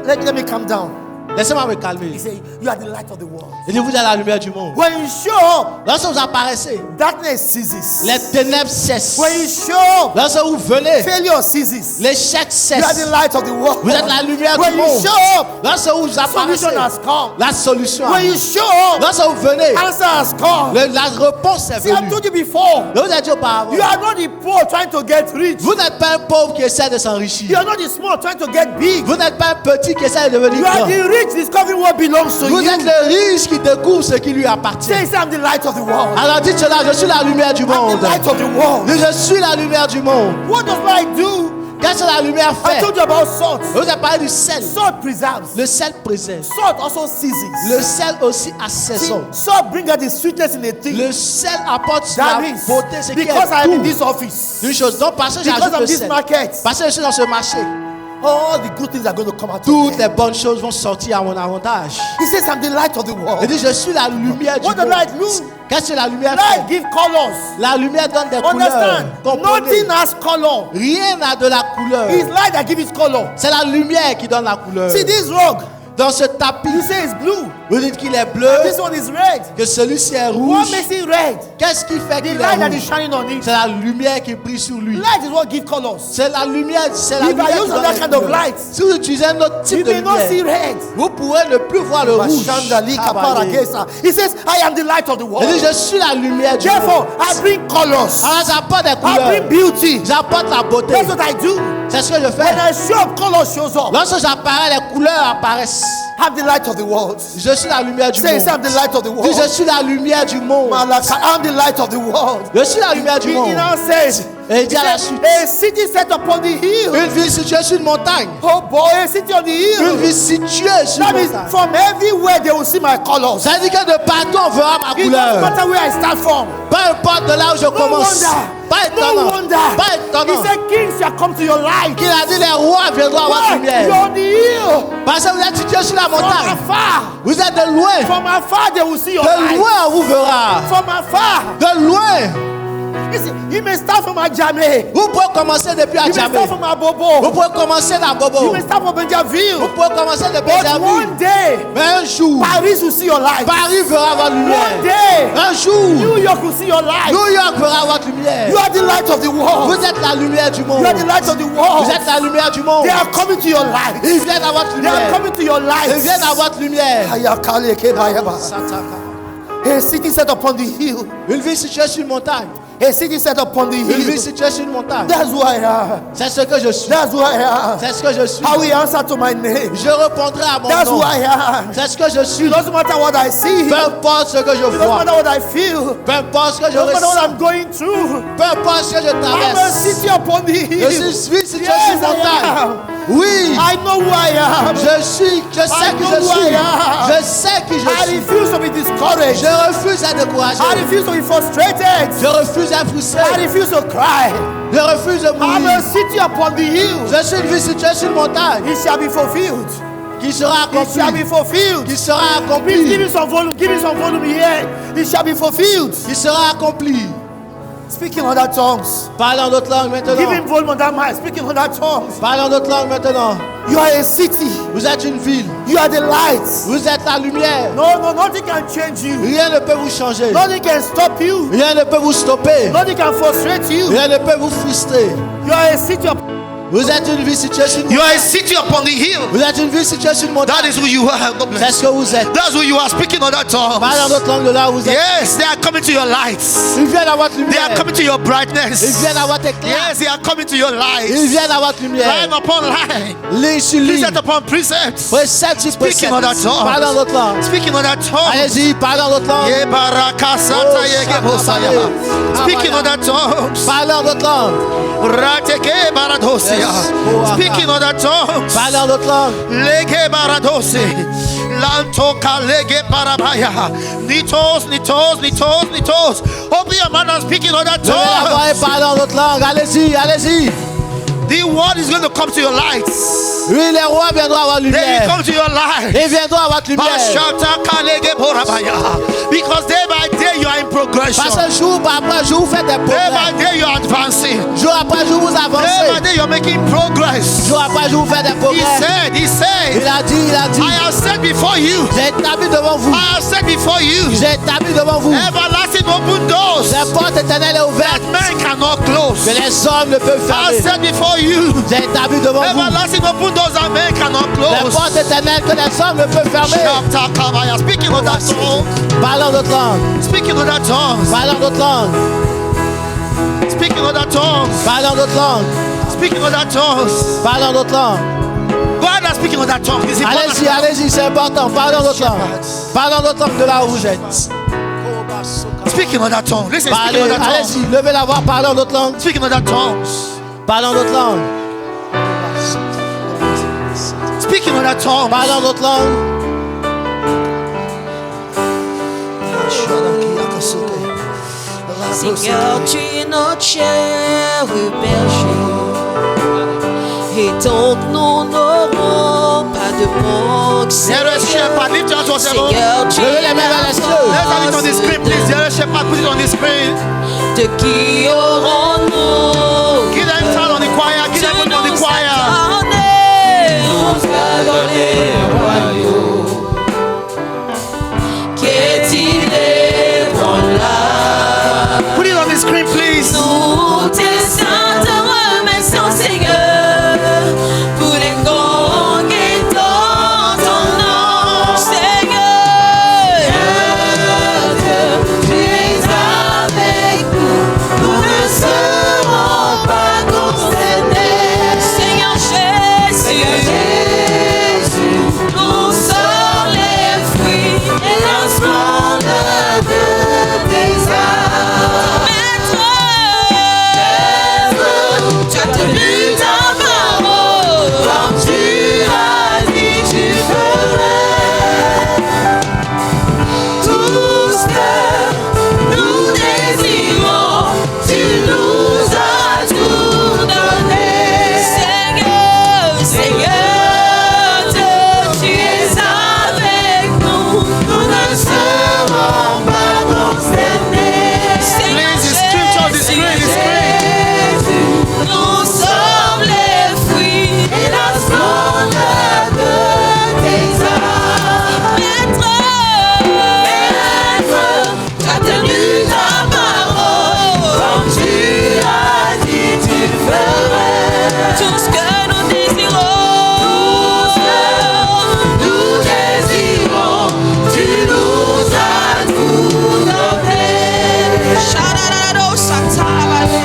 S3: let me calm down.
S2: Laissez-moi me
S3: He
S2: calmer.
S3: said, you are the light of the world.
S2: Je dis, vous êtes la lumière du monde.
S3: When you show up,
S2: Lorsque vous apparaissez,
S3: darkness ceases.
S2: les ténèbres cessent.
S3: When you show up,
S2: Lorsque vous venez,
S3: failure ceases.
S2: l'échec
S3: You are the
S2: cesse.
S3: light of the world.
S2: Vous êtes la lumière
S3: When
S2: du
S3: you
S2: monde.
S3: show up,
S2: Lorsque vous apparaissez,
S3: solution has come.
S2: la solution
S3: When you
S2: arrive.
S3: show up,
S2: Lorsque vous venez,
S3: answer has come.
S2: la réponse est
S3: See, I've
S2: venue.
S3: told you before.
S2: Je vous ai dit auparavant,
S3: You are not the poor trying to get rich.
S2: vous n'êtes pas un pauvre qui essaie de
S3: You
S2: s'enrichir.
S3: are not the small trying to get big.
S2: Vous n'êtes pas un petit qui essaie de devenir
S3: You are
S2: grand.
S3: the rich discovering what belongs to
S2: Vous
S3: you.
S2: êtes le riche qui découvre ce qui lui appartient.
S3: Say, I'm the light of the world.
S2: Alors dites cela, je suis la lumière du
S3: I'm
S2: monde.
S3: the light of the world.
S2: Je suis la lumière du monde.
S3: What does light do?
S2: Qu'est-ce que la lumière
S3: I
S2: fait?
S3: told you about salt.
S2: Je vous ai parlé du sel.
S3: Salt preserves.
S2: Le sel préserve.
S3: Salt also seasons.
S2: Le sel aussi a
S3: See,
S2: saison.
S3: salt brings out the sweetness in a thing.
S2: Le sel apporte
S3: That
S2: la
S3: means,
S2: beauté, ce qui est
S3: because I am in
S2: tout.
S3: this office,
S2: Une chose, donc parce que
S3: because
S2: j'ajoute
S3: of
S2: le
S3: this
S2: sel,
S3: market,
S2: parce que je suis dans ce marché,
S3: all the good things are going to come out.
S2: toutes
S3: of
S2: les
S3: them.
S2: bonnes choses vont sortir à mon avantage.
S3: He says, I'm the light of the
S2: Il
S3: world.
S2: dit, je suis la lumière du
S3: What does
S2: monde.
S3: light do?
S2: Qu'est-ce que la lumière
S3: Light
S2: fait?
S3: give colors.
S2: La lumière donne des couleurs.
S3: Understand?
S2: Comprenez?
S3: Nothing has color.
S2: Rien n'a de la couleur.
S3: It's light that gives it color.
S2: C'est la lumière qui donne la couleur.
S3: See this rug.
S2: dans ce tapis,
S3: You say it's blue.
S2: vous dites qu'il est bleu,
S3: This one is red.
S2: que celui-ci est
S3: What
S2: rouge.
S3: makes it red?
S2: Qu'est-ce qui fait
S3: The
S2: qu'il est
S3: light that is
S2: rouge?
S3: shining on it.
S2: C'est la lumière qui brille sur lui.
S3: Light is what gives colors.
S2: C'est la lumière, c'est la
S3: If I
S2: lumière qui
S3: use
S2: donne
S3: another
S2: les
S3: kind of
S2: couleurs.
S3: light,
S2: Si vous utilisez un autre type
S3: you
S2: de
S3: may not see
S2: lumière,
S3: red.
S2: vous pourrez ne plus voir le rouge.
S3: Bashandali kapara
S2: Travailler.
S3: gesa. He says, I am the light of the
S2: Il
S3: world.
S2: dit, je suis la lumière du
S3: Therefore,
S2: monde.
S3: I bring colors.
S2: Alors j'apporte des
S3: I
S2: couleurs.
S3: bring beauty.
S2: J'apporte la beauté.
S3: That's what I do.
S2: C'est ce que je
S3: When
S2: fais.
S3: a show of colors shows up,
S2: Lorsque j'apparais, les couleurs apparaissent.
S3: I'm the light of the world.
S2: Je suis la lumière du
S3: Say,
S2: monde.
S3: I'm the light of the
S2: Dis, je
S3: world.
S2: suis la lumière du monde.
S3: Malaka, I'm the light of the world.
S2: Je suis la lumière du
S3: He
S2: monde.
S3: now says,
S2: Et il dit
S3: he
S2: à la
S3: says,
S2: suite,
S3: a city set upon the hill.
S2: une ville située sur une montagne.
S3: Oh boy, a city on the
S2: Une
S3: hill.
S2: ville située sur
S3: That
S2: une
S3: means
S2: montagne.
S3: from everywhere they will see my colors.
S2: Ça veut dire que de partout on verra ma
S3: It doesn't
S2: couleur.
S3: matter where I start from.
S2: Peu importe de là où je
S3: No
S2: commence.
S3: wonder.
S2: Pas
S3: No
S2: étonnant.
S3: wonder.
S2: Pas
S3: He
S2: étonnant.
S3: said, kings shall come to your light.
S2: Il a dit les rois viendront avoir
S3: Why?
S2: lumière.
S3: You're on the hill.
S2: Parce que vous êtes situé sur la
S3: From
S2: montagne.
S3: afar.
S2: Vous êtes de loin.
S3: From afar they will see your
S2: De
S3: light.
S2: loin on vous verra.
S3: From afar.
S2: De loin.
S3: Listen, you may start from Ajame.
S2: Vous pouvez commencer depuis
S3: You may
S2: Adjamé.
S3: start from
S2: Vous
S3: Abobo.
S2: pouvez commencer dans
S3: You
S2: Bobo.
S3: may start from
S2: Vous
S3: Benjaville.
S2: pouvez commencer depuis
S3: But
S2: Benjamin.
S3: one day,
S2: Mais un jour,
S3: Paris will see your light.
S2: Paris verra votre
S3: One
S2: lumière.
S3: day,
S2: Un jour,
S3: New York will see your light.
S2: New York verra votre lumière.
S3: You are the light of the world.
S2: Vous êtes la lumière du monde.
S3: You are the light of the world.
S2: Vous êtes la lumière du monde.
S3: They are coming to your light.
S2: Ils viennent à votre
S3: They are
S2: lumière.
S3: coming to your light.
S2: Ils viennent à votre lumière.
S3: Ayakale kebayaba. A city set upon the hill.
S2: Une ville située sur une montagne.
S3: A city set upon the
S2: Une ville
S3: hill.
S2: située sur une montagne.
S3: That's who I am.
S2: C'est ce que je suis.
S3: That's who I am.
S2: C'est ce que je suis.
S3: I will answer to my name.
S2: Je répondrai à mon
S3: That's who
S2: nom.
S3: I am.
S2: C'est ce que je suis.
S3: It doesn't matter what I see.
S2: Peu importe ce que je
S3: It doesn't
S2: vois.
S3: matter what I feel.
S2: Peu importe ce que
S3: It
S2: je
S3: doesn't matter what
S2: ressens.
S3: I'm going through.
S2: Peu importe ce que je
S3: I'm a
S2: traverse.
S3: city upon the hill.
S2: Je suis ville située
S3: Yes,
S2: sur une
S3: I
S2: montagne.
S3: am.
S2: Oui.
S3: I know who I am.
S2: Je sais qui
S3: I know
S2: je
S3: who
S2: suis.
S3: I am.
S2: Je sais qui
S3: I
S2: je suis.
S3: refuse to be discouraged.
S2: Je refuse d'être découragé.
S3: I refuse to be frustrated.
S2: Je refuse d'être
S3: I
S2: frustré.
S3: refuse to cry.
S2: Je refuse de
S3: I'm
S2: mourir.
S3: a city upon the hill.
S2: Je suis une ville située sur une montagne
S3: It shall be fulfilled.
S2: qui sera
S3: It shall be
S2: accomplie.
S3: fulfilled.
S2: Qui sera
S3: Please give
S2: accomplie.
S3: me some volume. Give me some volume here. It shall be fulfilled.
S2: Qui sera accomplie.
S3: Speaking other tongues.
S2: Parle en d'autres langues
S3: Give him
S2: maintenant.
S3: volume on that mic. Speaking other tongues.
S2: Parle en d'autres langues maintenant.
S3: You are a city.
S2: Vous êtes une ville.
S3: You are the light.
S2: Vous êtes la lumière.
S3: No, nothing can change you.
S2: Rien ne peut vous changer.
S3: Nothing can stop you.
S2: Rien ne peut vous stopper.
S3: Nothing can frustrate you.
S2: Rien ne peut vous frustrer.
S3: You are a city up.
S2: Vous êtes une ville située sur une
S3: You are a
S2: montagne.
S3: city upon the hill.
S2: Vous êtes une ville située sur une montagne.
S3: That is who you are. God
S2: C'est
S3: bless.
S2: ce que vous êtes.
S3: That's who you are. Speaking other tongues.
S2: Parle en d'autres langues de là où vous êtes.
S3: Yes, they are coming to your lights.
S2: Ils viennent à votre
S3: They
S2: lumière.
S3: are coming to your
S2: Ils
S3: brightness.
S2: viennent à votre éclat.
S3: Yes, they are coming to your
S2: Ils
S3: light.
S2: viennent à votre lumière.
S3: Line upon line.
S2: Ligne sur ligne.
S3: Precept upon precept.
S2: Précepte sur précepte.
S3: Speaking other
S2: Parle en
S3: tongues.
S2: d'autres langues.
S3: Speaking other tongues.
S2: Allez-y, parle en d'autres langues.
S3: Ye baraka sata ye gebosaya. Speaking other tongues.
S2: Parle en d'autres langues.
S3: Rateke baradosia.
S2: Yes.
S3: Speaking other tongues.
S2: Parle en d'autres langues.
S3: Lege baradose. Lantoka lege barabaya. Nitos, nitos, nitos, nitos. Open your mouth and speak in other
S2: Levez la voix et
S3: tongues.
S2: parle en d'autres langues. Allez-y, allez-y.
S3: The word is going to come to your lights.
S2: Oui, les rois viendront à votre
S3: They will
S2: lumière.
S3: come to your light.
S2: Ils viendront à votre lumière.
S3: Bashataka lege borabaya. Because day by day you are in progression.
S2: Parce que jour après jour, vous faites des
S3: Day by
S2: progrès.
S3: day you are advancing.
S2: Jour après jour, vous
S3: Day by
S2: avancez.
S3: day you are making progress.
S2: Jour après jour, vous faites des
S3: He
S2: progrès.
S3: said,
S2: Il a dit,
S3: I have said before you.
S2: j'ai établi devant vous.
S3: I have said before you.
S2: J'ai établi devant vous.
S3: Everlasting open doors
S2: Les portes éternelles est ouverte.
S3: man cannot close.
S2: Que les hommes ne peuvent
S3: I have
S2: fermer.
S3: said before you.
S2: J'ai établi devant vous.
S3: Everlasting open doors that man cannot
S2: Les
S3: close.
S2: portes éternelles que les hommes ne peuvent fermer.
S3: Chapter Kabaya. Speaking of that tongue.
S2: Parle en d'autres langues.
S3: Speaking of that tongue.
S2: Parle en d'autres langues.
S3: Speaking of that tongue.
S2: Parle en d'autres langues.
S3: Speaking of that tongue.
S2: Parle en d'autres langues.
S3: Go ahead and speaking of that tongue. It's
S2: Allez-y,
S3: important.
S2: allez-y, c'est important. Parle en d'autres langues. Parle en d'autres langues de là où vous êtes.
S3: Speaking of that tongue. Listen,
S2: Parlez,
S3: speaking of that tongue.
S2: allez-y, levez la voix, parlez en d'autres langues.
S3: Speaking of that tongue.
S2: Parle en d'autres langues.
S3: Speaking of that tongue.
S2: Parle en d'autres langues.
S4: Seigneur, tu es notre cher berger. Et donc nous n'aurons pas de manque.
S3: Zero shepherd. Lift your hands for seven.
S4: Seigneur, tu
S2: Levez
S4: es
S2: les mains vers les cieux.
S3: Let's have it on the screen, please. Zero shepherd. Put it on the screen.
S4: de qui aurons-nous?
S3: Give them time on the choir. Give them on the choir.
S4: Nous a donné un royaume. tout ce que nous désirons.
S3: Tu nous as tout donné.
S4: Shadadado, satalabale.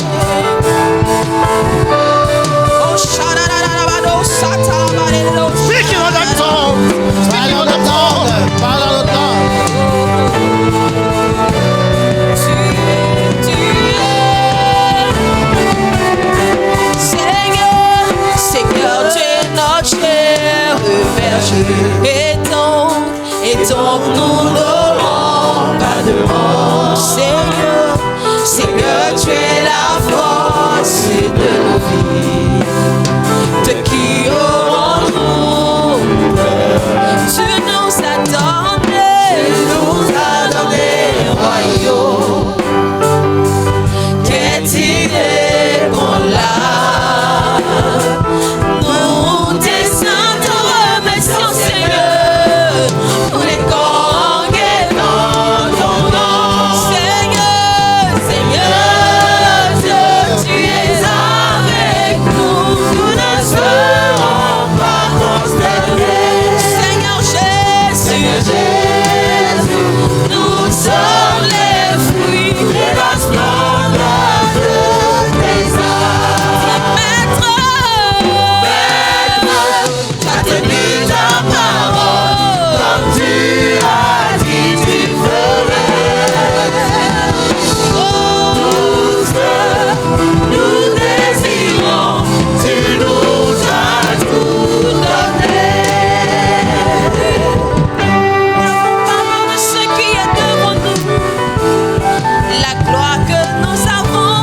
S4: Oh, shadadadabado, satalabale.
S3: Speak in other tongues. Speak in other tongues.
S2: Parle en autre langue.
S4: Seigneur, Seigneur, tu es notre cher berger. Et donc nous n'aurons pas de honte. Seigneur, Seigneur, tu es la force de nos vies. De qui aurons-nous peur? Tu nous as donné un royaume. Qu'est-il qu'on l'a? Nous descendons, remercions Seigneur, pour les conquêtes dans ton nom. Seigneur, Seigneur, Dieu, tu es avec nous, nous ne serons pas consternés. Seigneur Jésus, nous sommes les fruits de la splendeur de tes âmes. Maître, tu as tenu ta parole, comme tu as dit tu ferais. Tout ce que nous désirons, tu nous as tout donné. Parlons de ce qui est devant nous. La gloire que nous avons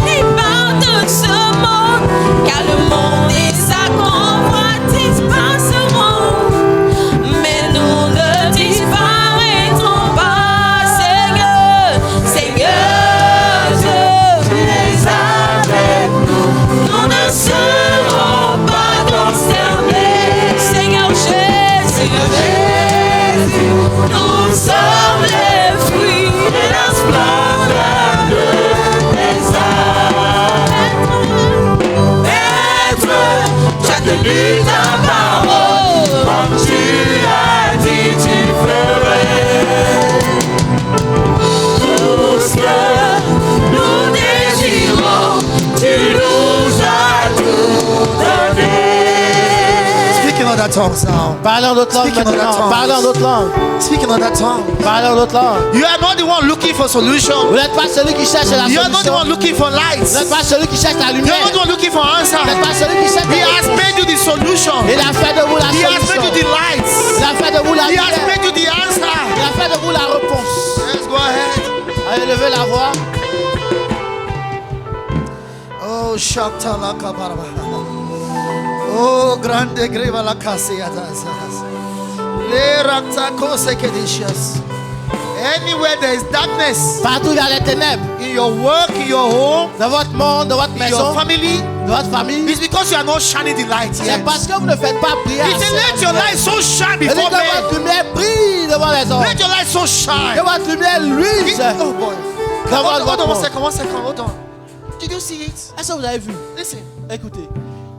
S4: n'est pas de ce monde, car le monde et sa convoitise passeront. Mais nous ne disparaîtrons pas, Seigneur, Seigneur, Dieu, tu es avec nous, nous ne serons pas consternés. Seigneur Jésus, nous sommes les fruits de la splendeur de tes âmes. Maître, tu as tenu ta parole, comme tu as dit tu ferais. Tout ce que nous désirons, tu nous as tout donné.
S3: Speak in other tongues now.
S2: Parle en autre langue
S3: Speak in other
S2: maintenant.
S3: tongues.
S2: Parle en autre langue.
S3: Speak in other tongues.
S2: Parle en autre langue.
S3: You are not the one looking for solution.
S2: Vous n'êtes pas celui qui cherche la
S3: You are not the
S2: solution.
S3: one looking for light.
S2: Vous n'êtes pas celui qui cherche la
S3: You
S2: lumière.
S3: are not the one looking for answer.
S2: Vous n'êtes pas celui qui cherche
S3: He
S2: la
S3: has
S2: réponse.
S3: made you the solution.
S2: Il a fait de vous la
S3: He has made you the
S2: solution.
S3: light.
S2: Il a fait de vous la
S3: He has
S2: lumière.
S3: made you the
S2: Il
S3: answer.
S2: a fait de vous la réponse.
S3: Let's go ahead.
S2: Allez, levez la voix.
S3: Oh, Shakta la kabaraba. Oh, grande greva la casiatas. Le rakta kose kedishas. Anywhere there is darkness
S2: Partout il y a les ténèbres.
S3: in your work, in your home,
S2: Dans votre monde, dans votre
S3: in
S2: maison,
S3: your family,
S2: dans votre famille.
S3: it's because you are not shining the light
S2: C'est
S3: yet.
S2: parce que vous ne faites pas prier.
S3: He said, let your light so shine
S2: Et dit
S3: before
S2: que
S3: men.
S2: votre lumière brille devant les hommes.
S3: Let your light so
S2: Que
S3: shine.
S2: votre lumière luise.
S3: Oh boy.
S2: Devant
S3: Hold on
S2: votre
S3: one
S2: monde.
S3: second, hold on. Did you see it?
S2: Est-ce que vous avez vu?
S3: Listen.
S2: Écoutez.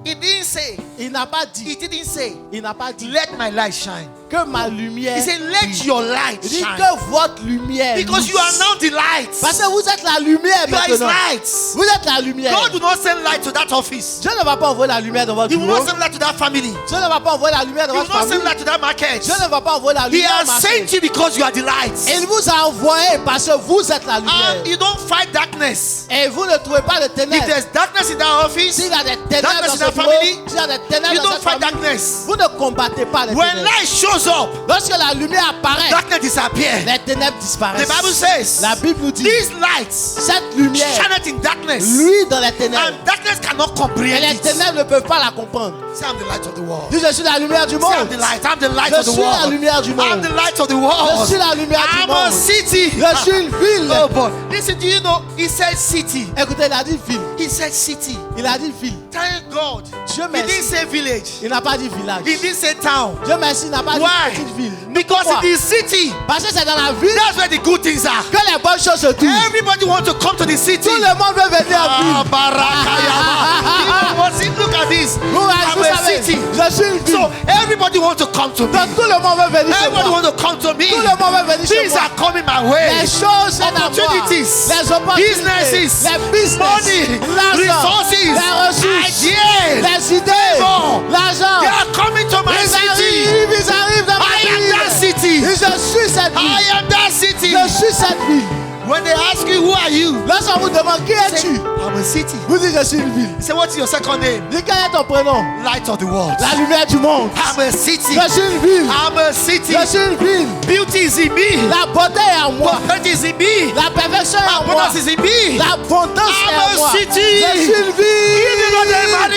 S3: He didn't say,
S2: Il n'a pas dit.
S3: he didn't say,
S2: Il n'a pas dit
S3: let my light shine.
S2: que ma lumière.
S3: He said, let your light
S2: Il dit
S3: shine.
S2: que votre lumière.
S3: Because
S2: luise.
S3: you are now the light.
S2: Parce que vous êtes la lumière
S3: You are his
S2: maintenant.
S3: light.
S2: Vous êtes la lumière.
S3: God will not send light to that office.
S2: Dieu ne va pas envoyer la lumière dans votre
S3: He will
S2: bureau.
S3: not send light to that family.
S2: Dieu ne va pas envoyer la lumière dans
S3: He will
S2: votre
S3: not
S2: famille.
S3: send light to that market.
S2: Dieu ne va pas envoyer la
S3: He
S2: lumière au
S3: has
S2: marché.
S3: sent you because you are the light.
S2: Il vous a envoyé parce que vous êtes la lumière.
S3: And you don't fight darkness.
S2: Et vous ne trouvez pas de
S3: If
S2: ténèbres.
S3: there's darkness in that office,
S2: S'il y a des ténèbres
S3: darkness
S2: dans
S3: in
S2: ce
S3: that
S2: bureau,
S3: family,
S2: s'il y a des ténèbres
S3: you
S2: dans
S3: don't
S2: cette
S3: fight
S2: famille,
S3: darkness.
S2: vous ne combattez pas les
S3: When
S2: ténèbres.
S3: light shows up,
S2: Lorsque la lumière apparaît,
S3: darkness disappears.
S2: les ténèbres
S3: The
S2: disparaissent.
S3: Bible says,
S2: La Bible nous dit,
S3: these lights
S2: cette lumière
S3: shineth in darkness,
S2: luit dans les ténèbres.
S3: and darkness cannot
S2: Et
S3: comprehend
S2: les
S3: it.
S2: ténèbres ne peuvent pas la comprendre.
S3: Say, I'm the light of the world.
S2: Dis, je suis la lumière du
S3: Say, I'm
S2: monde.
S3: the light. I'm the light
S2: Je
S3: of the
S2: suis la
S3: world.
S2: lumière du
S3: I'm
S2: monde.
S3: the light of the
S2: Je
S3: world.
S2: suis la lumière du
S3: I'm a
S2: monde.
S3: city.
S2: Je suis une ville.
S3: Oh boy. Listen, do you know? He said city.
S2: Écoutez, il a dit ville.
S3: He said city.
S2: Il a dit ville.
S3: Thank God.
S2: Dieu
S3: He didn't
S2: merci.
S3: say village.
S2: Il n'a pas dit village.
S3: He didn't say town.
S2: Dieu merci, il n'a pas dit
S3: Why?
S2: petite ville.
S3: Because
S2: Pourquoi?
S3: it is city.
S2: Parce que c'est dans la ville
S3: That's where the good things are.
S2: que les bonnes choses se trouvent.
S3: Everybody wants to come to the city.
S2: Tout le monde veut venir en
S3: Ah,
S2: ville.
S3: barakayama. You know what? See, look at this. is,
S2: Vous
S3: I'm a
S2: savez,
S3: city.
S2: je suis une ville.
S3: So everybody wants to come to me.
S2: Donc tout le monde veut venir chez
S3: Everybody
S2: moi.
S3: wants to come to me.
S2: Tout le monde veut venir chez
S3: Things
S2: moi.
S3: are coming my way.
S2: Les choses viennent à moi.
S3: Opportunities,
S2: Les opportunités,
S3: businesses,
S2: les business,
S3: money,
S2: l'argent,
S3: resources,
S2: les ressources,
S3: ideas,
S2: les idées,
S3: favor.
S2: l'argent.
S3: They are coming to my city.
S2: Ils arrivent dans ma
S3: I am
S2: ville.
S3: that city.
S2: Et je suis cette ville.
S3: I am that city.
S2: Je suis cette ville.
S3: When they ask you, who are you?
S2: Lorsqu'on vous demande qui
S3: Say,
S2: es-tu,
S3: I'm a city.
S2: vous dites je suis une ville.
S3: Say, what's your second name?
S2: Dis quel est ton prénom?
S3: Light of the world.
S2: La lumière du monde.
S3: I'm a city.
S2: Je suis une ville.
S3: I'm a city.
S2: Je suis une ville.
S3: Beauty is in me.
S2: La beauté est en moi.
S3: Prosperity is in me.
S2: La perfection est en moi.
S3: Abundance is in me.
S2: L'abondance est
S3: I'm
S2: en moi.
S3: a city.
S2: Je suis une
S3: Give the Lord a
S2: ville.
S3: mighty